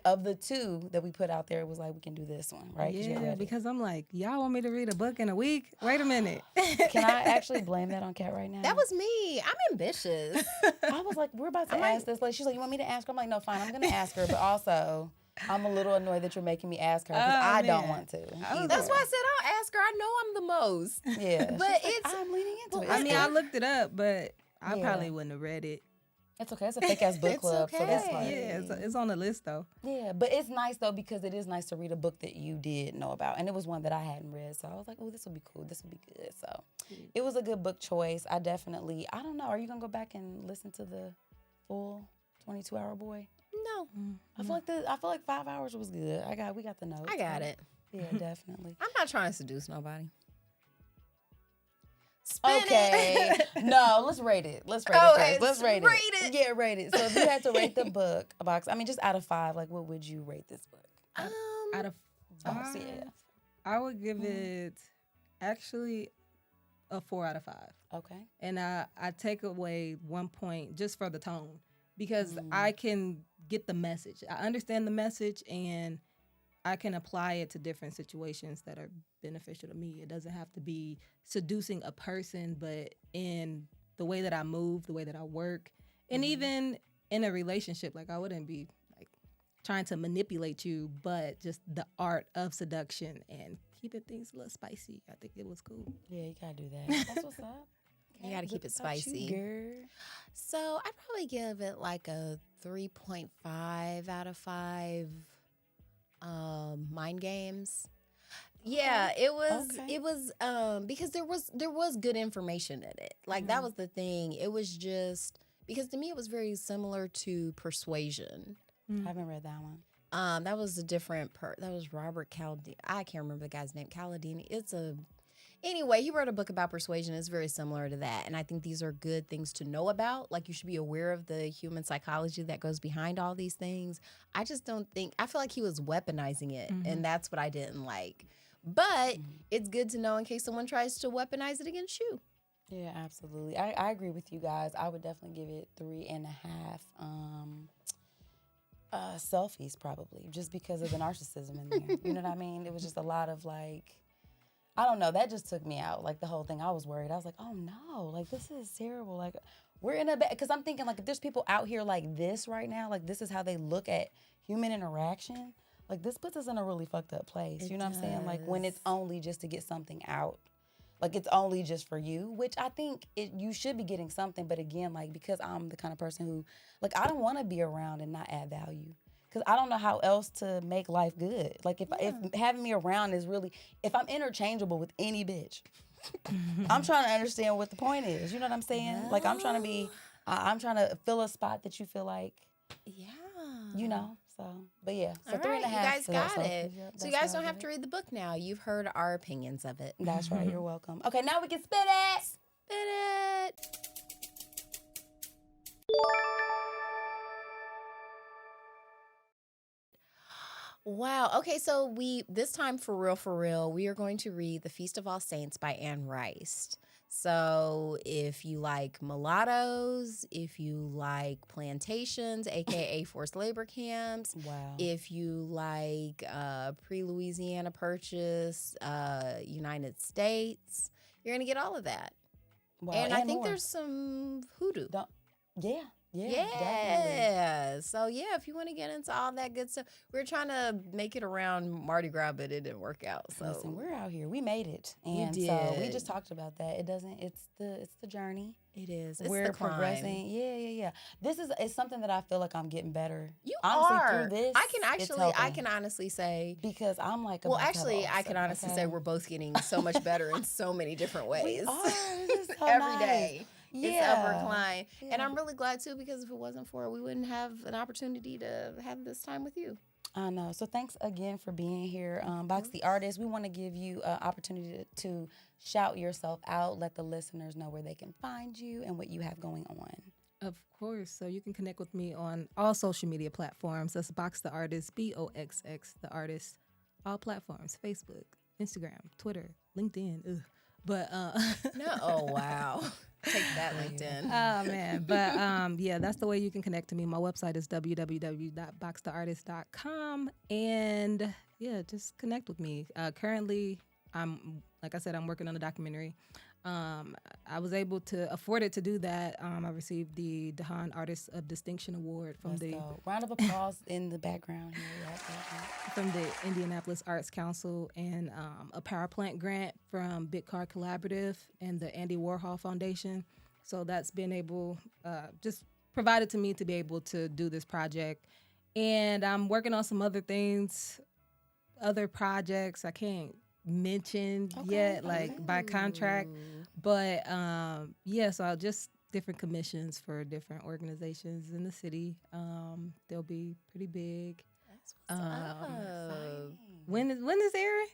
of the two that we put out there, it was like we can do this one, right? Yeah, because I'm like, y'all want me to read a book in a week? Wait a minute. Can I actually blame that on Kat right now? That was me. I'm ambitious. I was like, we're about to ask this. Like, she's like, you want me to ask her? I'm like, no, fine, I'm gonna ask her, but also, I'm a little annoyed that you're making me ask her because I don't want to. That's why I said I'll ask her. I know I'm the most. Yeah, but I'm leaning into it. I mean, I looked it up, but I probably wouldn't have read it. It's okay. It's a fake ass book club. okay. So that's fine. Yeah, it's on the list though. Yeah, but it's nice though because it is nice to read a book that you did know about, and it was one that I hadn't read. So I was like, oh, this will be cool. This will be good. So it was a good book choice. I don't know. Are you gonna go back and listen to the full 22-hour boy? No. I feel like 5 hours was good. We got the notes. I got it. Yeah, definitely. I'm not trying to seduce nobody. Okay. No, let's rate it. Let's rate it first. Let's rate it. Yeah, rate it. So if you had to rate the book, Boxx, I mean, just out of 5, like, what would you rate this book? Out of 5, I would give it actually a 4 out of 5. Okay. And I take away 1 point just for the tone because I can get the message. I understand the message and I can apply it to different situations that are beneficial to me. It doesn't have to be seducing a person, but in the way that I move, the way that I work, and even in a relationship, like I wouldn't be like trying to manipulate you, but just the art of seduction and keeping things a little spicy. I think it was cool. Yeah, you gotta do that. That's what's up. You gotta keep it spicy. Girl. So I'd probably give it like a 3.5 out of 5. Mind games. Yeah, it was because there was good information in it. Like that was the thing. It was just because to me it was very similar to Persuasion. I haven't read that one. That was a different that was Robert Caldini. I can't remember the guy's name. Caldini. Anyway, he wrote a book about persuasion. It's very similar to that. And I think these are good things to know about. Like, you should be aware of the human psychology that goes behind all these things. I feel like he was weaponizing it. And that's what I didn't like. But it's good to know in case someone tries to weaponize it against you. Yeah, absolutely. I agree with you guys. I would definitely give it 3.5 selfies probably, just because of the narcissism in there. You know what I mean? It was just a lot of like, I don't know, that just took me out. Like the whole thing, I was worried. I was like, oh no, like this is terrible. Like we're in a bad, because I'm thinking like if there's people out here like this right now, like this is how they look at human interaction, like this puts us in a really fucked up place. You know what I'm saying? Like when it's only just to get something out. Like it's only just for you, which I think you should be getting something. But again, like because I'm the kind of person who, like I don't want to be around and not add value. Because I don't know how else to make life good. Like if having me around is really, if I'm interchangeable with any bitch, I'm trying to understand what the point is. You know what I'm saying? No. Like I'm trying to fill a spot that you feel like, you know. So, but yeah. So all 3.5. Right, you guys got it. Yep, so you guys don't have to read the book now. You've heard our opinions of it. That's right. You're welcome. Okay, now we can spit it. Spit it. Wow. Okay, so this time for real, we are going to read The Feast of All Saints by Anne Rice. So if you like mulattoes, if you like plantations, aka forced labor camps, if you like pre-Louisiana Purchase, United States, you're gonna get all of that. Wow. And I think there's some hoodoo. Yeah, Yeah. So yeah, if you want to get into all that good stuff, we were trying to make it around Mardi Gras, but it didn't work out. So Listen, we're out here. We made it, We and so we did. just talked about that. It doesn't. It's the journey. it is. It's We're the climb. progressing. Yeah. This is it's something that I feel like I'm getting better. You honestly are. through this. I can it's actually. I helping. can honestly say. because I'm like. Well, about to have actually, all I this can stuff, honestly okay? say we're both getting so much better in so many different ways. We are. This is so Every nice. day. Yeah. It's upward climb. And Yeah. I'm really glad too, because if it wasn't for it, we wouldn't have an opportunity to have this time with you. I know. So thanks again for being here. Boxx the Artist, we want to give you an opportunity to shout yourself out, let the listeners know where they can find you and what you have going on. Of course. So you can connect with me on all social media platforms. That's Boxx the Artist, Boxx the Artist. All platforms: Facebook, Instagram, Twitter, LinkedIn. Ugh. But No. Oh, wow. Take that, LinkedIn. oh man. But yeah, that's the way you can connect to me. My website is www.boxtheartist.com. And yeah, just connect with me. Currently, like I said, I'm working on a documentary. I was able to afford it to do that. I received the Dahan Artist of Distinction Award from Let's go. Round of applause in the background here. Yep. from the Indianapolis Arts Council, and a power plant grant from Big Car Collaborative and the Andy Warhol Foundation. So that's been able, just provided to me to be able to do this project. And I'm working on some other things, other projects I can't mention yet, like by contract. But yeah, so I'll just different commissions for different organizations in the city. They'll be pretty big. That's what's up. When is airing?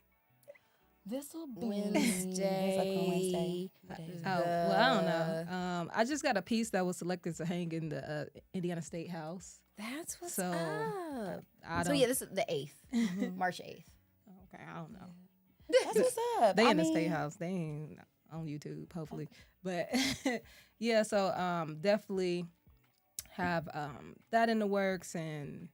This will be Wednesday. It's like on Wednesday. What day is it? Oh, well, I don't know. I just got a piece that was selected to hang in the Indiana State House. That's what's So, up. I So don't. yeah, this is the 8th, March 8th. Okay, I don't know. That's what's up. They I in the mean, State House. They ain't on YouTube, hopefully. But yeah, so definitely have that in the works, and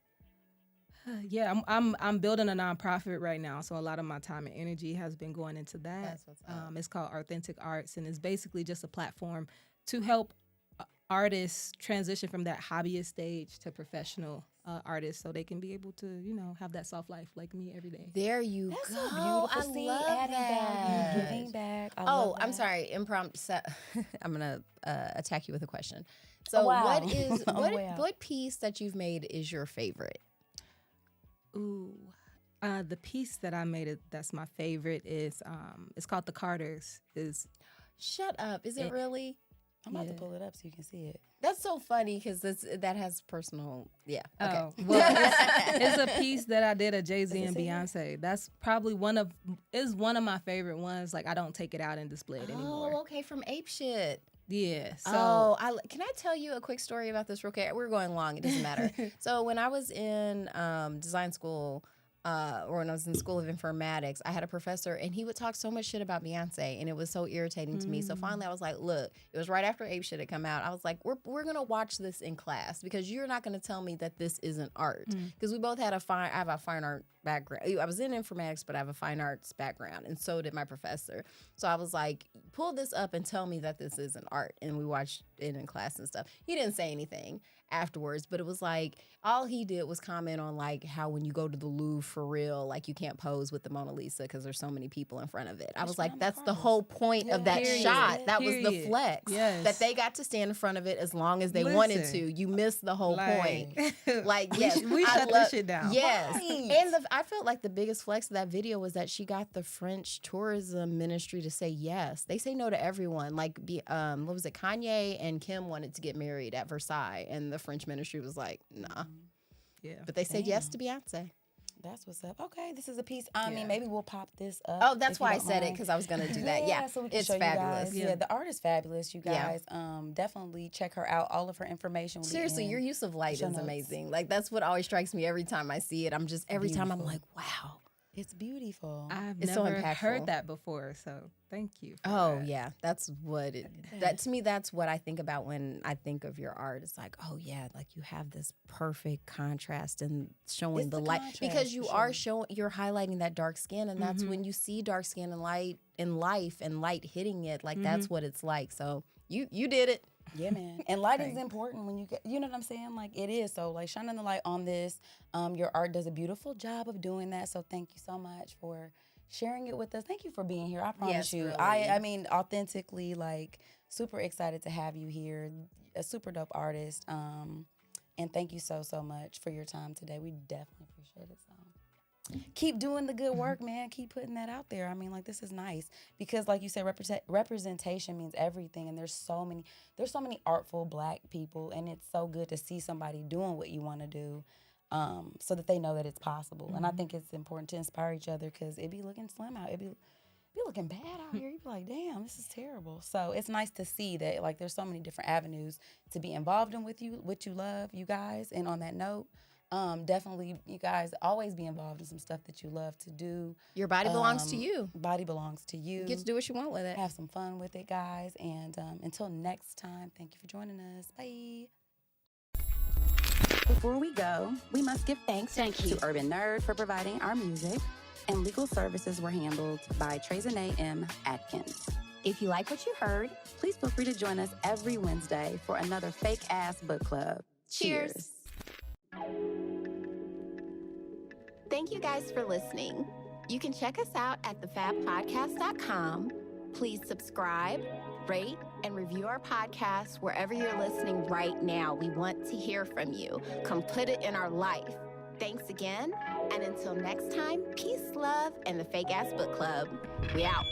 yeah, I'm building a nonprofit right now, so a lot of my time and energy has been going into that. That's what's up. It's called Authentic Arts, and it's basically just a platform to help artists transition from that hobbyist stage to professional artists, so they can be able to, have that soft life like me every day. There you That's go. so beautiful. I See, love adding that. value, giving back. I Oh, love I'm that. sorry. Impromptu. I'm gonna attack you with a question. So, Oh, wow. what is On the way out. what piece that you've made is your favorite? Ooh, the piece that I made that's my favorite is it's called The Carters. Is Shut up. Is it really? I'm about to Yeah. pull it up so you can see it. That's so funny because that has personal. Yeah. Okay. Oh, well, it's a piece that I did of Jay-Z Does it and say here? Beyonce. That's probably one of my favorite ones. Like, I don't take it out and display it anymore. Oh, okay. From Ape Shit. Yeah. So Can I tell you a quick story about this real quick? We're going long. It doesn't matter. So when I was in design school, or when I was in School of Informatics, I had a professor, and he would talk so much shit about Beyonce, and it was so irritating to me. So finally, I was like, "Look, it was right after Ape Shit had come out. I was like, we're gonna watch this in class, because you're not gonna tell me that this isn't art, because we both had I have a fine art background. I was in informatics, but I have a fine arts background, and so did my professor. So I was like, pull this up and tell me that this isn't art. And we watched it in class and stuff. He didn't say anything afterwards, but it was like, all he did was comment on like how when you go to the Louvre for real, like you can't pose with the Mona Lisa because there's so many people in front of it. I was like, that's the whole point of that Period. shot. That was the Period. flex. Yes. That they got to stand in front of it as long as they wanted Listen. to. You missed the whole point. Like, yes, we I shut love- this shit down. Yes, Right. and I felt like the biggest flex of that video was that she got the French tourism ministry to say yes. They say no to everyone. Like, what was it? Kanye and Kim wanted to get married at Versailles, and the French ministry was like, nah. Yeah. But they said yes to Beyonce. That's what's up. Okay, this is a piece. I Yeah. mean, maybe we'll pop this up. Oh, that's if you why I don't said it, mind. because I was gonna do that. Yeah, so we can it's show fabulous. You guys. Yeah, the art is fabulous, you Yeah. guys. Definitely check her out. All of her information will Seriously, be in. your use of light show is notes. amazing. Like, that's what always strikes me every time I see it. I'm just every time I'm like, wow. It's beautiful. I've It's so never impactful. heard that before, so thank you. For Oh that. yeah, that's what that to me. That's what I think about when I think of your art. It's like, oh yeah, like you have this perfect contrast and showing It's the the light, contrast, because you for are sure. showing, you're highlighting that dark skin, and that's when you see dark skin and light in life and light hitting it. Like that's what it's like. So you did it. Yeah, man. And lighting's important when you get, you know what I'm saying? Like it is. So like shining the light on this. Your art does a beautiful job of doing that. So thank you so much for sharing it with us. Thank you for being here. I promise Yes, you. really. I mean, authentically, like super excited to have you here. A super dope artist. And thank you so much for your time today. We definitely appreciate it. So keep doing the good work, man. Keep putting that out there. I mean, like this is nice because, like you said, representation means everything. And there's so many artful Black people, and it's so good to see somebody doing what you want to do, so that they know that it's possible. And I think it's important to inspire each other because it be looking slim out. It be looking bad out here. You be like, damn, this is terrible. So it's nice to see that like there's so many different avenues to be involved in with you, what you love, you guys. And on that note. Definitely, you guys always be involved in some stuff that you love to do. Your body belongs to you. Body belongs to you. You get to do what you want with it. Have some fun with it, guys. And until next time, thank you for joining us. Bye. Before we go, we must give thanks to Urban Nerd for providing our music, and legal services were handled by Trezanae M. Atkins. If you like what you heard, please feel free to join us every Wednesday for another fake-ass book club. Cheers. Thank you guys for listening. You can check us out at thefabpodcast.com. Please subscribe, rate, and review our podcast wherever you're listening right now. We want to hear from you. Come put it in our life. Thanks again, and until next time, peace, love, and the Fake Ass Book Club. We out.